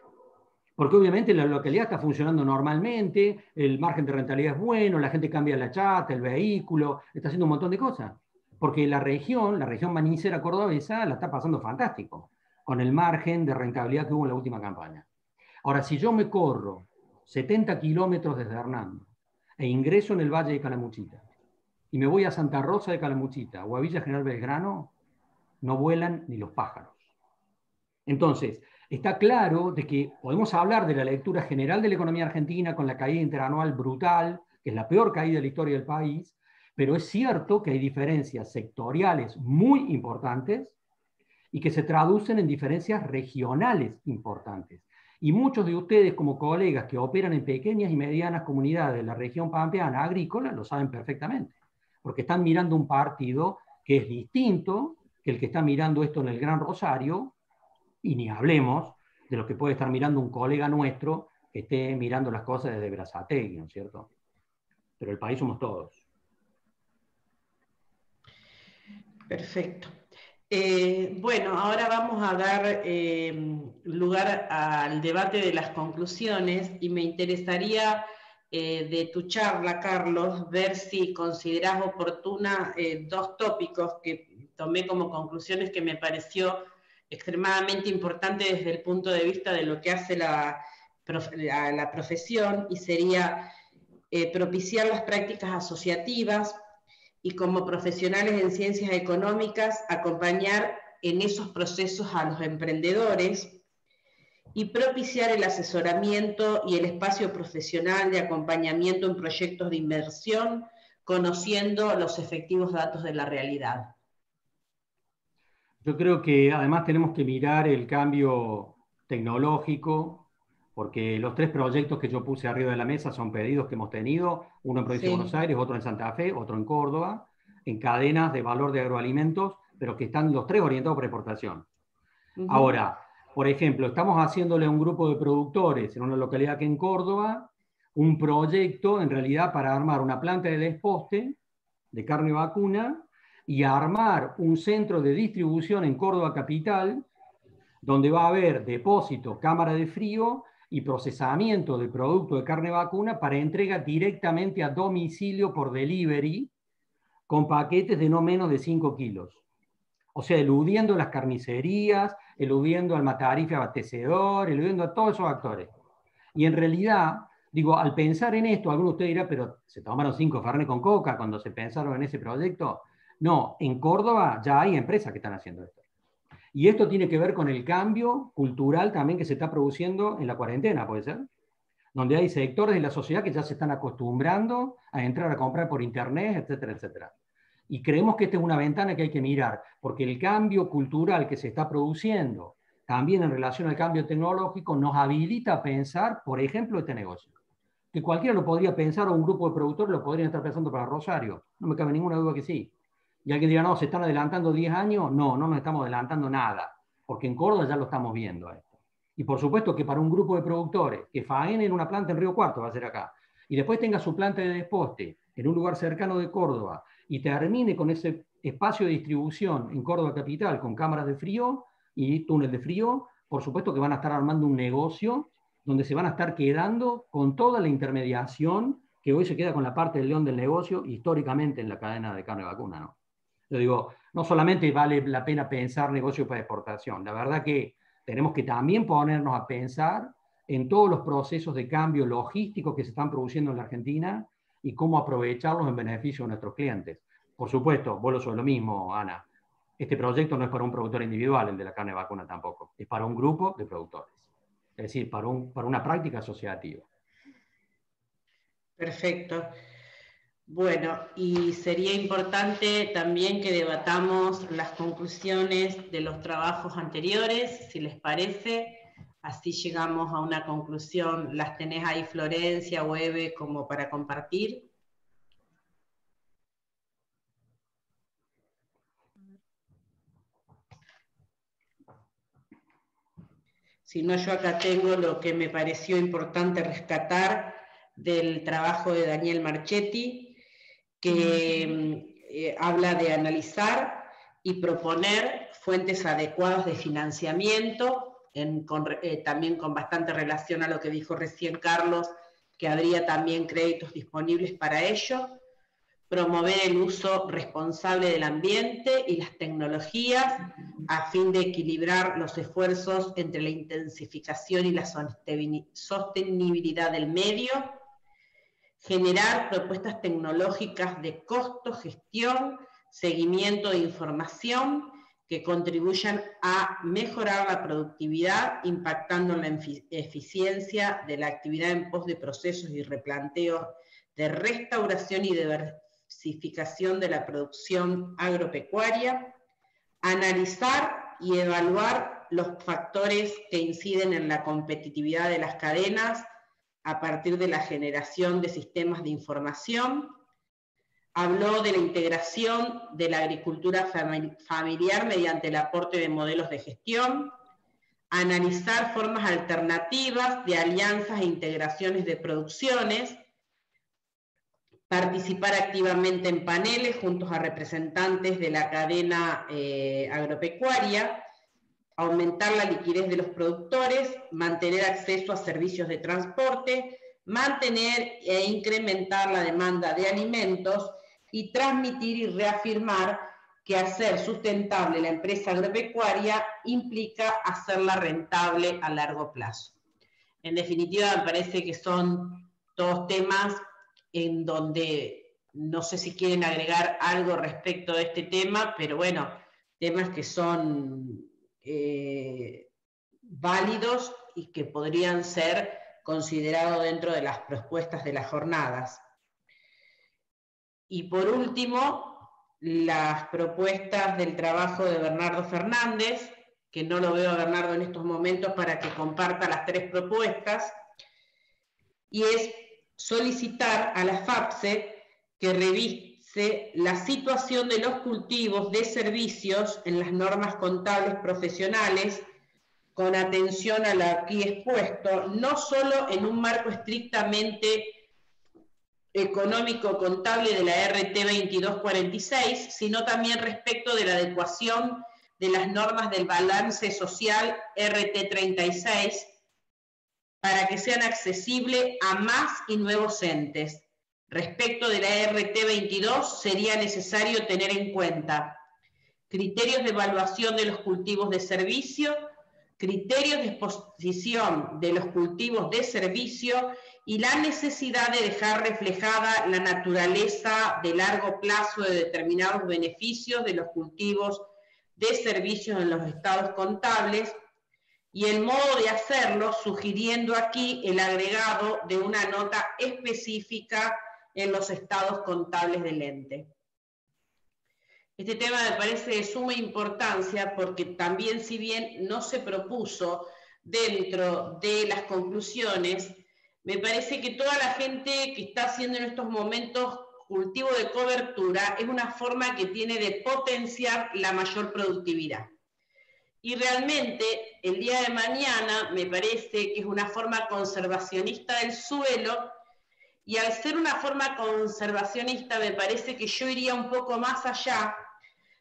Porque obviamente la localidad está funcionando normalmente, el margen de rentabilidad es bueno, la gente cambia la chata, el vehículo, está haciendo un montón de cosas. Porque la región manicera cordobesa la está pasando fantástico, con el margen de rentabilidad que hubo en la última campaña. Ahora, si yo me corro 70 kilómetros desde Hernando e ingreso en el Valle de Calamuchita y me voy a Santa Rosa de Calamuchita o a Villa General Belgrano, no vuelan ni los pájaros. Entonces, está claro de que podemos hablar de la lectura general de la economía argentina con la caída interanual brutal, que es la peor caída de la historia del país, pero es cierto que hay diferencias sectoriales muy importantes y que se traducen en diferencias regionales importantes. Y muchos de ustedes, como colegas que operan en pequeñas y medianas comunidades de la región pampeana agrícola, lo saben perfectamente, porque están mirando un partido que es distinto que el que está mirando esto en el Gran Rosario, y ni hablemos de lo que puede estar mirando un colega nuestro que esté mirando las cosas desde Berazategui, ¿no es cierto? Pero el país somos todos. Perfecto. Bueno, ahora vamos a dar lugar al debate de las conclusiones y me interesaría de tu charla, Carlos, ver si considerás oportuna dos tópicos que tomé como conclusiones que me pareció extremadamente importante desde el punto de vista de lo que hace la profesión, y sería propiciar las prácticas asociativas y, como profesionales en ciencias económicas, acompañar en esos procesos a los emprendedores y propiciar el asesoramiento y el espacio profesional de acompañamiento en proyectos de inversión, conociendo los efectivos datos de la realidad. Yo creo que además tenemos que mirar el cambio tecnológico, porque los 3 proyectos que yo puse arriba de la mesa son pedidos que hemos tenido, uno en Provincia de Buenos Aires, otro en Santa Fe, otro en Córdoba, en cadenas de valor de agroalimentos, pero que están los 3 orientados por exportación. Ahora, por ejemplo, estamos haciéndole a un grupo de productores en una localidad que en Córdoba, un proyecto en realidad para armar una planta de desposte de carne vacuna y armar un centro de distribución en Córdoba capital, donde va a haber depósito, cámara de frío y procesamiento de producto de carne vacuna para entrega directamente a domicilio por delivery, con paquetes de no menos de 5 kilos. O sea, eludiendo las carnicerías, eludiendo al matarife abastecedor, eludiendo a todos esos actores. Y en realidad, digo, al pensar en esto, alguno de ustedes dirá, pero ¿se tomaron 5 Fernet con coca cuando se pensaron en ese proyecto? No, en Córdoba ya hay empresas que están haciendo esto. Y esto tiene que ver con el cambio cultural también que se está produciendo en la cuarentena, ¿puede ser? Donde hay sectores de la sociedad que ya se están acostumbrando a entrar a comprar por internet, etcétera, etcétera. Y creemos que esta es una ventana que hay que mirar, porque el cambio cultural que se está produciendo, también en relación al cambio tecnológico, nos habilita a pensar, por ejemplo, este negocio. Que cualquiera lo podría pensar, o un grupo de productores lo podrían estar pensando para Rosario. No me cabe ninguna duda que sí. Y alguien dirá, no, ¿se están adelantando 10 años? No, no nos estamos adelantando nada, porque en Córdoba ya lo estamos viendo esto. Y por supuesto que para un grupo de productores que faenen una planta en Río Cuarto, va a ser acá, y después tenga su planta de desposte en un lugar cercano de Córdoba, y termine con ese espacio de distribución en Córdoba capital, con cámaras de frío y túnel de frío, por supuesto que van a estar armando un negocio donde se van a estar quedando con toda la intermediación que hoy se queda con la parte del león del negocio históricamente en la cadena de carne vacuna, ¿no? Yo digo, no solamente vale la pena pensar negocio para exportación, la verdad que tenemos que también ponernos a pensar en todos los procesos de cambio logístico que se están produciendo en la Argentina y cómo aprovecharlos en beneficio de nuestros clientes. Por supuesto, vuelvo sobre lo mismo, Ana. Este proyecto no es para un productor individual, el de la carne vacuna tampoco. Es para un grupo de productores. Es decir, para una práctica asociativa. Perfecto. Bueno, y sería importante también que debatamos las conclusiones de los trabajos anteriores, si les parece. Así llegamos a una conclusión. ¿Las tenés ahí, Florencia o Eve, como para compartir? Si no, yo acá tengo lo que me pareció importante rescatar del trabajo de Daniel Marchetti, que habla de analizar y proponer fuentes adecuadas de financiamiento también con bastante relación a lo que dijo recién Carlos, que habría también créditos disponibles para ello. Promover el uso responsable del ambiente y las tecnologías a fin de equilibrar los esfuerzos entre la intensificación y la sostenibilidad del medio. Generar propuestas tecnológicas de costo, gestión, seguimiento de información que contribuyan a mejorar la productividad, impactando en la eficiencia de la actividad en pos de procesos y replanteos de restauración y diversificación de la producción agropecuaria. Analizar y evaluar los factores que inciden en la competitividad de las cadenas a partir de la generación de sistemas de información. Habló de la integración de la agricultura familiar mediante el aporte de modelos de gestión, analizar formas alternativas de alianzas e integraciones de producciones, participar activamente en paneles juntos a representantes de la cadena agropecuaria, aumentar la liquidez de los productores, mantener acceso a servicios de transporte, mantener e incrementar la demanda de alimentos y transmitir y reafirmar que hacer sustentable la empresa agropecuaria implica hacerla rentable a largo plazo. En definitiva, me parece que son todos temas en donde no sé si quieren agregar algo respecto de este tema, pero bueno, temas que son válidos y que podrían ser considerados dentro de las propuestas de las jornadas. Y por último, las propuestas del trabajo de Bernardo Fernández, que no lo veo a Bernardo en estos momentos para que comparta las tres propuestas, y es solicitar a la FAPSE que revise la situación de los cultivos de servicios en las normas contables profesionales, con atención a lo aquí expuesto, no solo en un marco estrictamente económico contable de la RT 2246, sino también respecto de la adecuación de las normas del balance social RT 36 para que sean accesibles a más y nuevos entes. Respecto de la RT 22 sería necesario tener en cuenta criterios de evaluación de los cultivos de servicio, criterios de exposición de los cultivos de servicio y la necesidad de dejar reflejada la naturaleza de largo plazo de determinados beneficios de los cultivos de servicios en los estados contables y el modo de hacerlo sugiriendo aquí el agregado de una nota específica en los estados contables del ente. Este tema me parece de suma importancia porque también, si bien no se propuso dentro de las conclusiones, me parece que toda la gente que está haciendo en estos momentos cultivo de cobertura es una forma que tiene de potenciar la mayor productividad. Y realmente el día de mañana me parece que es una forma conservacionista del suelo, y al ser una forma conservacionista me parece que yo iría un poco más allá,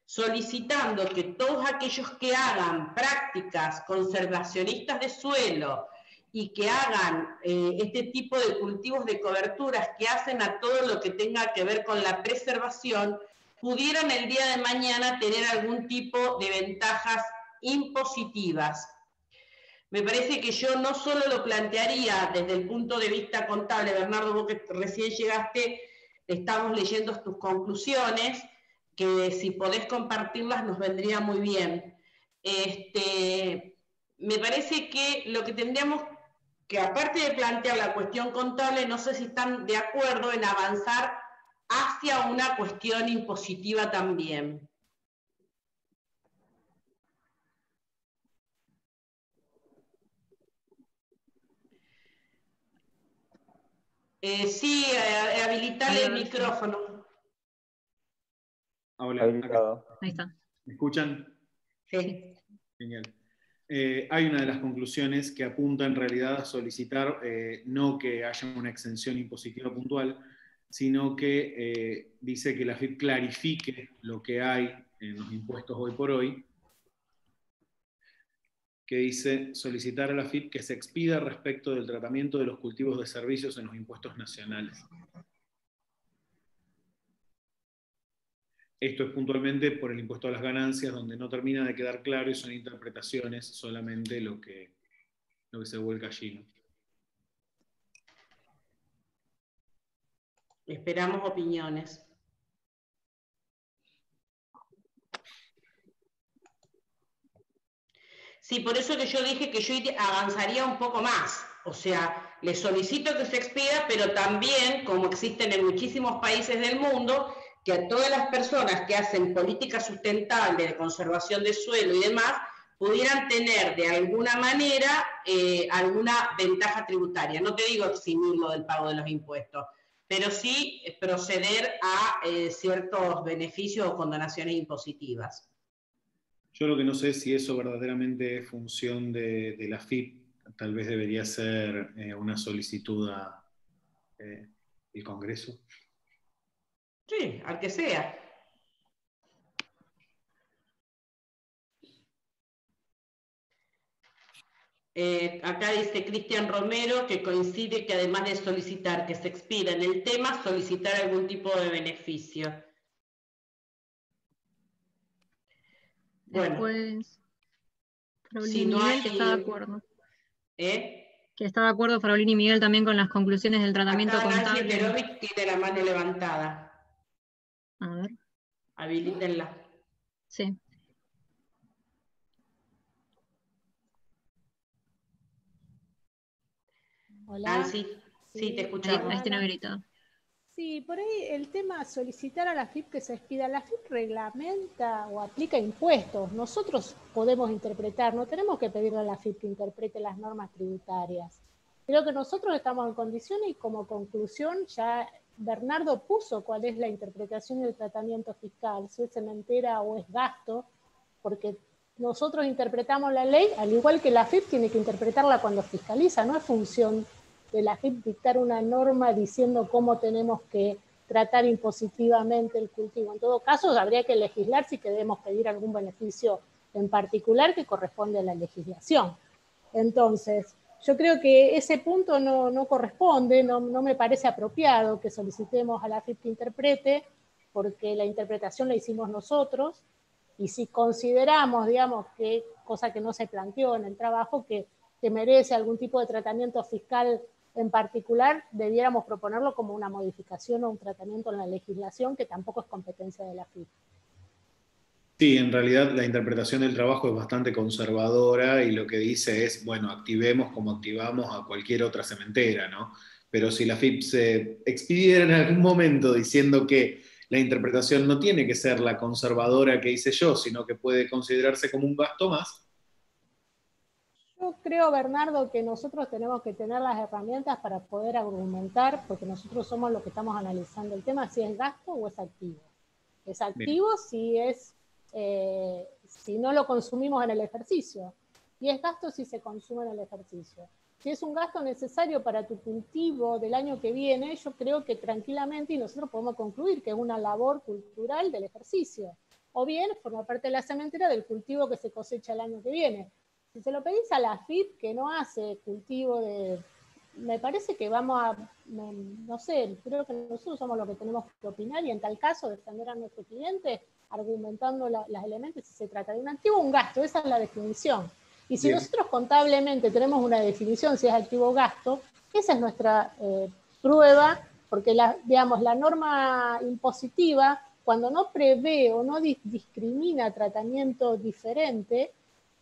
solicitando que todos aquellos que hagan prácticas conservacionistas de suelo y que hagan este tipo de cultivos de coberturas que hacen a todo lo que tenga que ver con la preservación, pudieran el día de mañana tener algún tipo de ventajas impositivas. Me parece que yo no solo lo plantearía desde el punto de vista contable, Bernardo, vos que recién llegaste, estamos leyendo tus conclusiones, que si podés compartirlas nos vendría muy bien. Me parece que lo que tendríamos que, aparte de plantear la cuestión contable, no sé si están de acuerdo en avanzar hacia una cuestión impositiva también. Sí, habilitarle el micrófono. Hola, acá. Ahí está. ¿Me escuchan? Sí. Genial. Hay una de las conclusiones que apunta en realidad a solicitar no que haya una exención impositiva puntual, sino que dice que la AFIP clarifique lo que hay en los impuestos hoy por hoy que dice solicitar a la AFIP que se expida respecto del tratamiento de los cultivos de servicios en los impuestos nacionales. Esto es puntualmente por el impuesto a las ganancias, donde no termina de quedar claro y son interpretaciones solamente lo que se vuelca allí, ¿no? Esperamos opiniones. Sí, por eso que yo dije que yo avanzaría un poco más. O sea, le solicito que se expida, pero también, como existen en muchísimos países del mundo, que a todas las personas que hacen política sustentable de conservación de suelo y demás, pudieran tener de alguna manera alguna ventaja tributaria. No te digo eximirlo del pago de los impuestos, pero sí proceder a ciertos beneficios o condonaciones impositivas. Yo lo que no sé es si eso verdaderamente es función de la AFIP, tal vez debería ser una solicitud al Congreso. Sí, al que sea. Acá dice Cristian Romero que coincide que además de solicitar que se expida en el tema, solicitar algún tipo de beneficio. Bueno, Después, Fraulini si no Miguel, hay... que está de acuerdo. Que está de acuerdo Fraulini Miguel también con las conclusiones del tratamiento acá Nancy contable. Perovic tiene la mano levantada. A ver. Habilítenla. Sí. Hola. Nancy, sí, te escuchamos. Ahí tiene habilitado. Sí, por ahí el tema solicitar a la AFIP que se expida. La AFIP reglamenta o aplica impuestos. Nosotros podemos interpretar, no tenemos que pedirle a la AFIP que interprete las normas tributarias. Creo que nosotros estamos en condiciones y como conclusión ya Bernardo puso cuál es la interpretación del tratamiento fiscal, si es sementera o es gasto, porque nosotros interpretamos la ley, al igual que la AFIP tiene que interpretarla cuando fiscaliza, no es función de la AFIP dictar una norma diciendo cómo tenemos que tratar impositivamente el cultivo. En todo caso, habría que legislar si queremos pedir algún beneficio en particular que corresponde a la legislación. Entonces, yo creo que ese punto no corresponde, no me parece apropiado que solicitemos a la AFIP que interprete, porque la interpretación la hicimos nosotros, y si consideramos, digamos, que, cosa que no se planteó en el trabajo, que merece algún tipo de tratamiento fiscal en particular, debiéramos proponerlo como una modificación o un tratamiento en la legislación, que tampoco es competencia de la AFIP. Sí, en realidad la interpretación del trabajo es bastante conservadora y lo que dice es, bueno, activemos como activamos a cualquier otra cementera, ¿no? Pero si la AFIP se expidiera en algún momento diciendo que la interpretación no tiene que ser la conservadora que hice yo, sino que puede considerarse como un gasto más. Yo creo, Bernardo, que nosotros tenemos que tener las herramientas para poder argumentar, porque nosotros somos los que estamos analizando el tema, si es gasto o es activo. Es activo si no lo consumimos en el ejercicio, y es gasto si se consume en el ejercicio. Si es un gasto necesario para tu cultivo del año que viene, yo creo que tranquilamente, y nosotros podemos concluir que es una labor cultural del ejercicio, o bien forma parte de la cementera del cultivo que se cosecha el año que viene. Si se lo pedís a la AFIP, que no hace cultivo de... Me parece que vamos a... No sé, creo que nosotros somos los que tenemos que opinar y en tal caso defender a nuestro cliente argumentando los elementos si se trata de un activo o un gasto. Esa es la definición. Y si nosotros contablemente tenemos una definición si es activo o gasto, esa es nuestra prueba, porque digamos, la norma impositiva, cuando no prevé o no discrimina tratamiento diferente,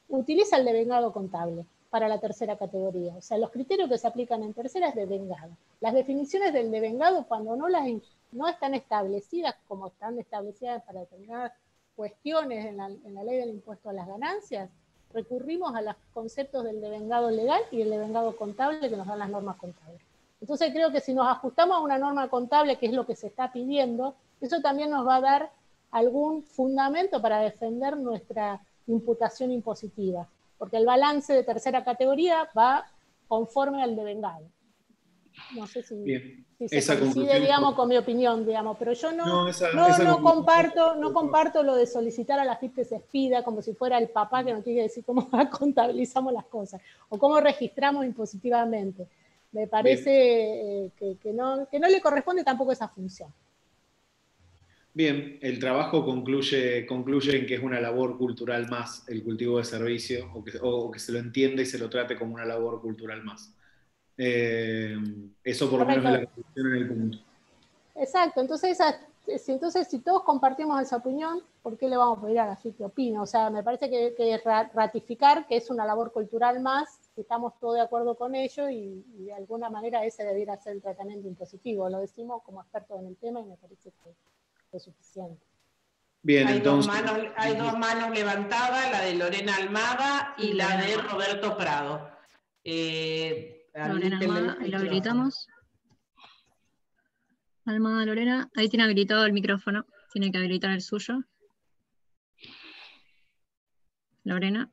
utiliza el devengado contable para la tercera categoría. O sea, los criterios que se aplican en tercera es devengado. Las definiciones del devengado, cuando no están establecidas como están establecidas para determinadas cuestiones en la ley del impuesto a las ganancias, recurrimos a los conceptos del devengado legal y el devengado contable que nos dan las normas contables. Entonces creo que si nos ajustamos a una norma contable, que es lo que se está pidiendo, eso también nos va a dar algún fundamento para defender nuestra imputación impositiva, porque el balance de tercera categoría va conforme al devengado. No sé si, Bien. si se Esa coincide, conclusión, digamos, con mi opinión, digamos, pero yo no conclusión- comparto lo de solicitar a la FIP que se expida como si fuera el papá que nos tiene que decir cómo contabilizamos las cosas o cómo registramos impositivamente. Me parece que no le corresponde tampoco esa función. Bien, el trabajo concluye en que es una labor cultural más el cultivo de servicio, o que se lo entienda y se lo trate como una labor cultural más. Eso por lo menos es la conclusión en el punto. Exacto, entonces si todos compartimos esa opinión, ¿por qué le vamos a pedir a la FIP que opine? O sea, me parece que ratificar que es una labor cultural más, que estamos todos de acuerdo con ello y de alguna manera ese debiera ser el tratamiento impositivo. Lo decimos como expertos en el tema y me parece que es suficiente. Bien, hay entonces. Hay dos manos levantadas, la de Lorena Almada y la de Roberto Prado. Lorena Almada, ahí lo habilitamos. Almada Lorena, ahí tiene habilitado el micrófono, tiene que habilitar el suyo. Lorena.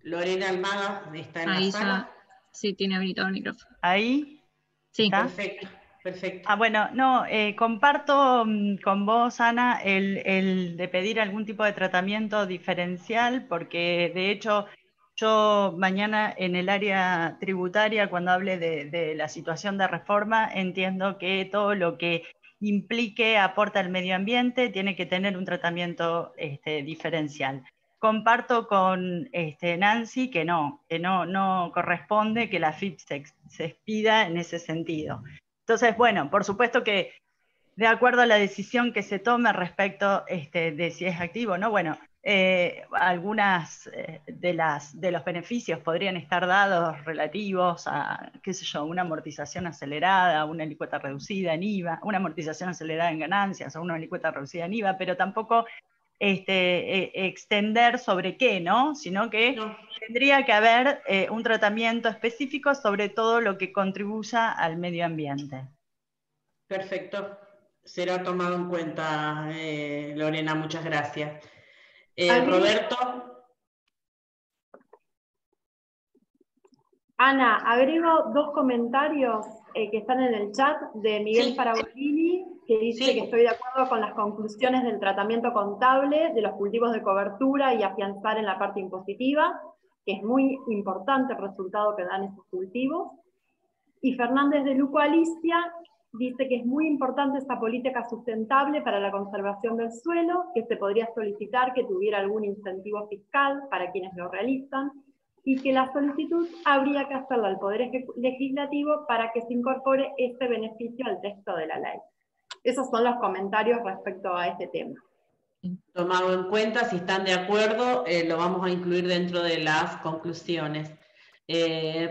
Lorena Almada está en la sala. Sí, tiene habilitado el micrófono. ¿Ahí? Sí. ¿Está? Perfecto. Bueno, no, comparto con vos, Ana, el de pedir algún tipo de tratamiento diferencial, porque de hecho yo mañana en el área tributaria, cuando hable de la situación de reforma, entiendo que todo lo que implique aporte al medio ambiente tiene que tener un tratamiento diferencial. Comparto con Nancy que no corresponde que la FIP se expida en ese sentido. Entonces, bueno, por supuesto que de acuerdo a la decisión que se tome respecto de si es activo, ¿no? Bueno, algunas de los beneficios podrían estar dados relativos a, qué sé yo, una amortización acelerada, una alícuota reducida en IVA, una amortización acelerada en ganancias o una alícuota reducida en IVA, pero tampoco extender sobre qué, ¿no? Sino que tendría que haber un tratamiento específico sobre todo lo que contribuya al medio ambiente. Perfecto. Será tomado en cuenta, Lorena, muchas gracias. Roberto. Ana, agrego dos comentarios que están en el chat de Miguel Faragolini, que dice que estoy de acuerdo con las conclusiones del tratamiento contable de los cultivos de cobertura y afianzar en la parte impositiva, que es muy importante el resultado que dan estos cultivos. Y Fernández de Luco Alicia dice que es muy importante esta política sustentable para la conservación del suelo, que se podría solicitar que tuviera algún incentivo fiscal para quienes lo realizan, y que la solicitud habría que hacerla al Poder Legislativo para que se incorpore este beneficio al texto de la ley. Esos son los comentarios respecto a este tema. Tomado en cuenta, si están de acuerdo, lo vamos a incluir dentro de las conclusiones.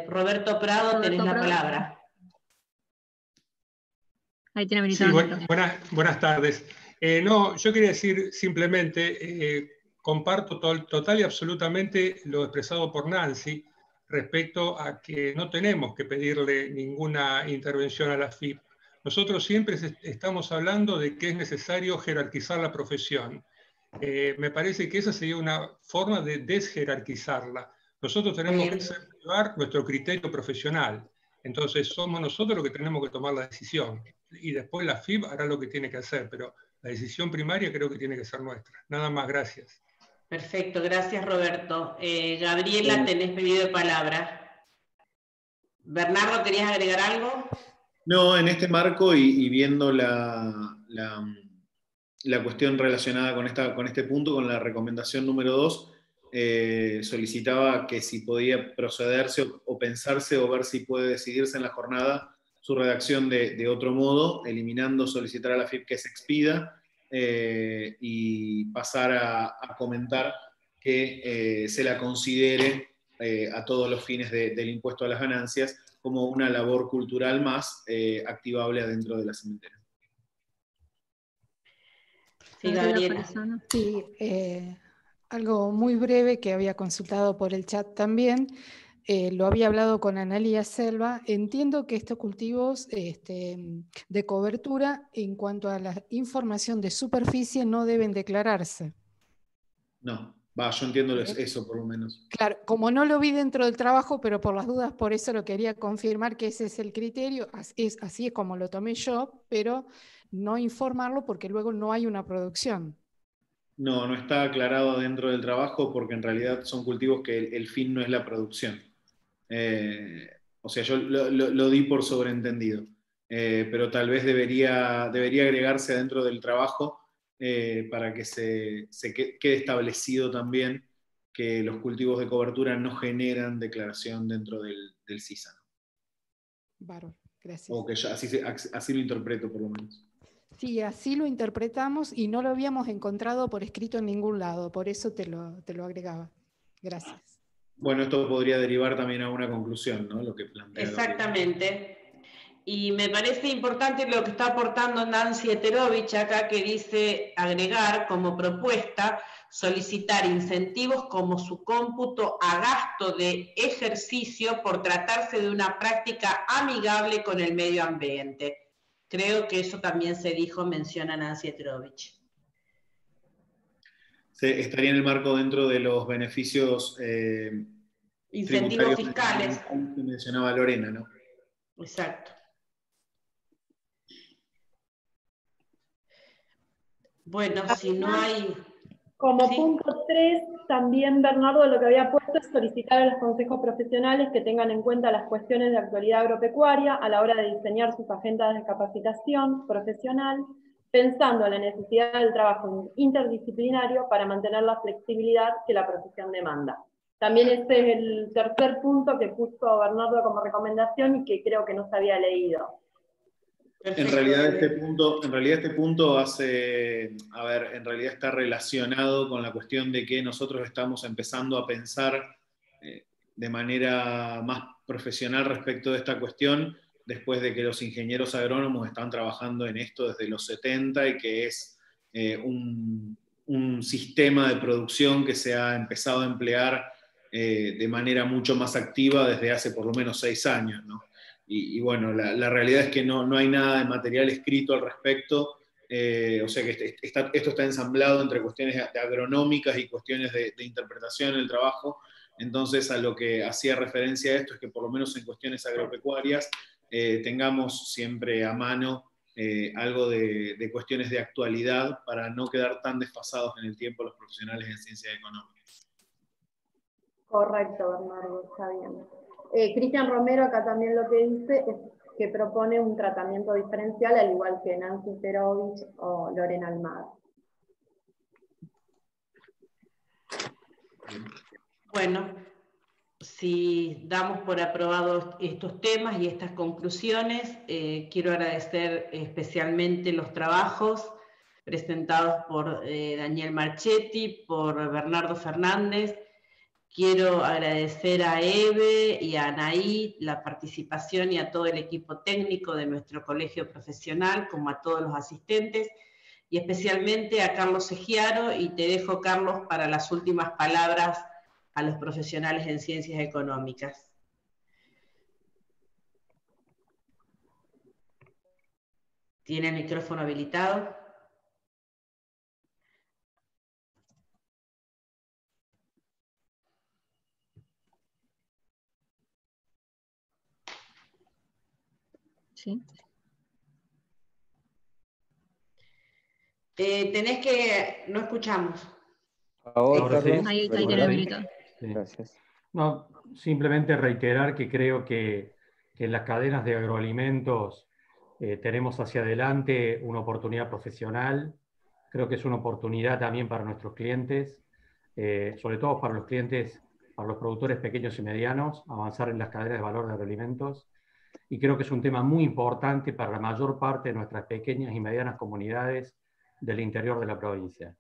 Roberto Prado, tenés la palabra. Ahí tiene habilitado. Sí, buenas tardes. No, yo quería decir simplemente, comparto total y absolutamente lo expresado por Nancy respecto a que no tenemos que pedirle ninguna intervención a la FIP. Nosotros siempre estamos hablando de que es necesario jerarquizar la profesión. Me parece que esa sería una forma de desjerarquizarla. Nosotros tenemos que llevar nuestro criterio profesional. Entonces somos nosotros los que tenemos que tomar la decisión. Y después la FIP hará lo que tiene que hacer, pero la decisión primaria creo que tiene que ser nuestra. Nada más, gracias. Perfecto, gracias Roberto. Gabriela, tenés pedido de palabra. Bernardo, ¿querías agregar algo? No, en este marco y viendo la cuestión relacionada con este punto, con la recomendación número 2, solicitaba que si podía procederse o pensarse o ver si puede decidirse en la jornada su redacción de otro modo, eliminando solicitar a la FIP que se expida y pasar a comentar que se la considere a todos los fines del impuesto a las ganancias como una labor cultural más activable adentro de la cementera. Sí, Gabriela. Sí, algo muy breve que había consultado por el chat también. Lo había hablado con Analía Selva. Entiendo que estos cultivos de cobertura, en cuanto a la información de superficie, no deben declararse. No. Yo entiendo eso por lo menos. Claro, como no lo vi dentro del trabajo, pero por las dudas, por eso lo quería confirmar que ese es el criterio, así es como lo tomé yo, pero no informarlo porque luego no hay una producción. No está aclarado dentro del trabajo porque en realidad son cultivos que el fin no es la producción. O sea, yo lo di por sobreentendido, pero tal vez debería agregarse dentro del trabajo para que se quede establecido también que los cultivos de cobertura no generan declaración dentro del CISA. Bárbaro, gracias. O que así lo interpreto por lo menos. Sí, así lo interpretamos y no lo habíamos encontrado por escrito en ningún lado, por eso te lo agregaba. Gracias. Bueno, esto podría derivar también a una conclusión, ¿no? Lo que plantea. Exactamente. Y me parece importante lo que está aportando Nancy Eterovich acá, que dice agregar como propuesta solicitar incentivos como su cómputo a gasto de ejercicio por tratarse de una práctica amigable con el medio ambiente. Creo que eso también menciona Nancy Eterovich. Estaría en el marco dentro de los beneficios incentivos fiscales que mencionaba Lorena, ¿no? Exacto. Bueno, si no hay... Como punto 3, también Bernardo lo que había puesto es solicitar a los consejos profesionales que tengan en cuenta las cuestiones de actualidad agropecuaria a la hora de diseñar sus agendas de capacitación profesional, pensando en la necesidad del trabajo interdisciplinario para mantener la flexibilidad que la profesión demanda. También este es el tercer punto que puso Bernardo como recomendación y que creo que no se había leído. En realidad este punto en realidad está relacionado con la cuestión de que nosotros estamos empezando a pensar de manera más profesional respecto de esta cuestión, después de que los ingenieros agrónomos están trabajando en esto desde los 70 y que es un sistema de producción que se ha empezado a emplear de manera mucho más activa desde hace por lo menos 6 años, ¿no? Y bueno, la realidad es que no hay nada de material escrito al respecto, o sea que esto está ensamblado entre cuestiones agronómicas y cuestiones de interpretación del trabajo. Entonces, a lo que hacía referencia a esto es que por lo menos en cuestiones agropecuarias tengamos siempre a mano algo de cuestiones de actualidad para no quedar tan desfasados en el tiempo los profesionales en ciencias económicas. Correcto, Bernardo, está bien. Cristian Romero acá también lo que dice es que propone un tratamiento diferencial, al igual que Nancy Eterovich o Lorena Almada. Bueno, si damos por aprobados estos temas y estas conclusiones, quiero agradecer especialmente los trabajos presentados por Daniel Marchetti, por Bernardo Fernández. Quiero agradecer a Eve y a Anaí la participación y a todo el equipo técnico de nuestro colegio profesional, como a todos los asistentes, y especialmente a Carlos Egiaro, y te dejo, Carlos, para las últimas palabras a los profesionales en ciencias económicas. ¿Tiene el micrófono habilitado? Sí. Tenés que... no escuchamos. Ahora sí. Ahí tiene habilitado. Sí. Gracias. No, simplemente reiterar que creo que en las cadenas de agroalimentos tenemos hacia adelante una oportunidad profesional. Creo que es una oportunidad también para nuestros clientes, sobre todo para los clientes, para los productores pequeños y medianos, avanzar en las cadenas de valor de agroalimentos. Y creo que es un tema muy importante para la mayor parte de nuestras pequeñas y medianas comunidades del interior de la provincia,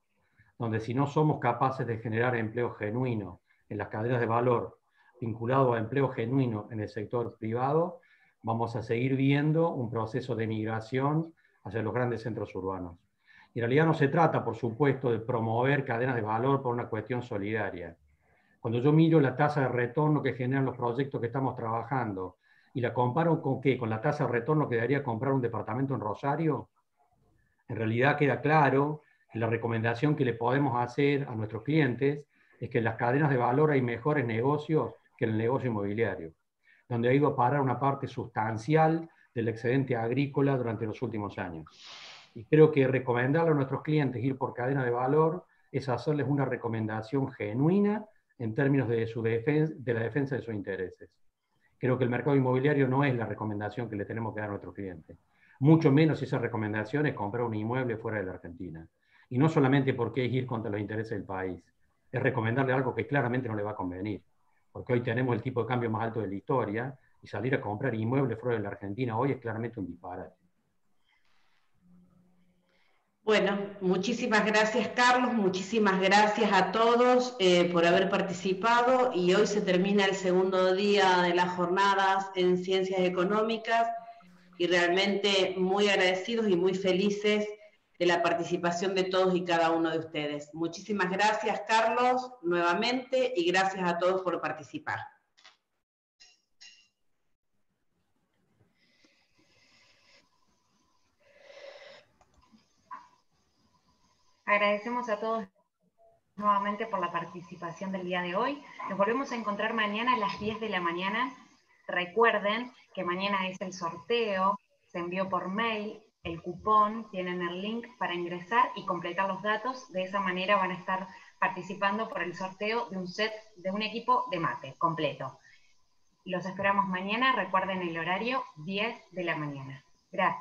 donde si no somos capaces de generar empleo genuino en las cadenas de valor vinculado a empleo genuino en el sector privado, vamos a seguir viendo un proceso de migración hacia los grandes centros urbanos. Y en realidad no se trata, por supuesto, de promover cadenas de valor por una cuestión solidaria. Cuando yo miro la tasa de retorno que generan los proyectos que estamos trabajando y la comparo con ¿qué? Con la tasa de retorno que daría comprar un departamento en Rosario, en realidad queda claro que la recomendación que le podemos hacer a nuestros clientes es que en las cadenas de valor hay mejores negocios que en el negocio inmobiliario, donde ha ido a parar una parte sustancial del excedente agrícola durante los últimos años. Y creo que recomendarle a nuestros clientes ir por cadena de valor es hacerles una recomendación genuina en términos de la defensa de sus intereses. Creo que el mercado inmobiliario no es la recomendación que le tenemos que dar a nuestros clientes. Mucho menos esa recomendación es comprar un inmueble fuera de la Argentina. Y no solamente porque es ir contra los intereses del país, es recomendarle algo que claramente no le va a convenir. Porque hoy tenemos el tipo de cambio más alto de la historia y salir a comprar inmuebles fuera de la Argentina hoy es claramente un disparate. Bueno, muchísimas gracias Carlos, muchísimas gracias a todos por haber participado y hoy se termina el segundo día de las jornadas en Ciencias Económicas y realmente muy agradecidos y muy felices de la participación de todos y cada uno de ustedes. Muchísimas gracias Carlos nuevamente y gracias a todos por participar. Agradecemos a todos nuevamente por la participación del día de hoy. Nos volvemos a encontrar mañana a las 10 de la mañana. Recuerden que mañana es el sorteo, se envió por mail el cupón, tienen el link para ingresar y completar los datos. De esa manera van a estar participando por el sorteo de un set, de un equipo de mate completo. Los esperamos mañana, recuerden el horario, 10 de la mañana. Gracias.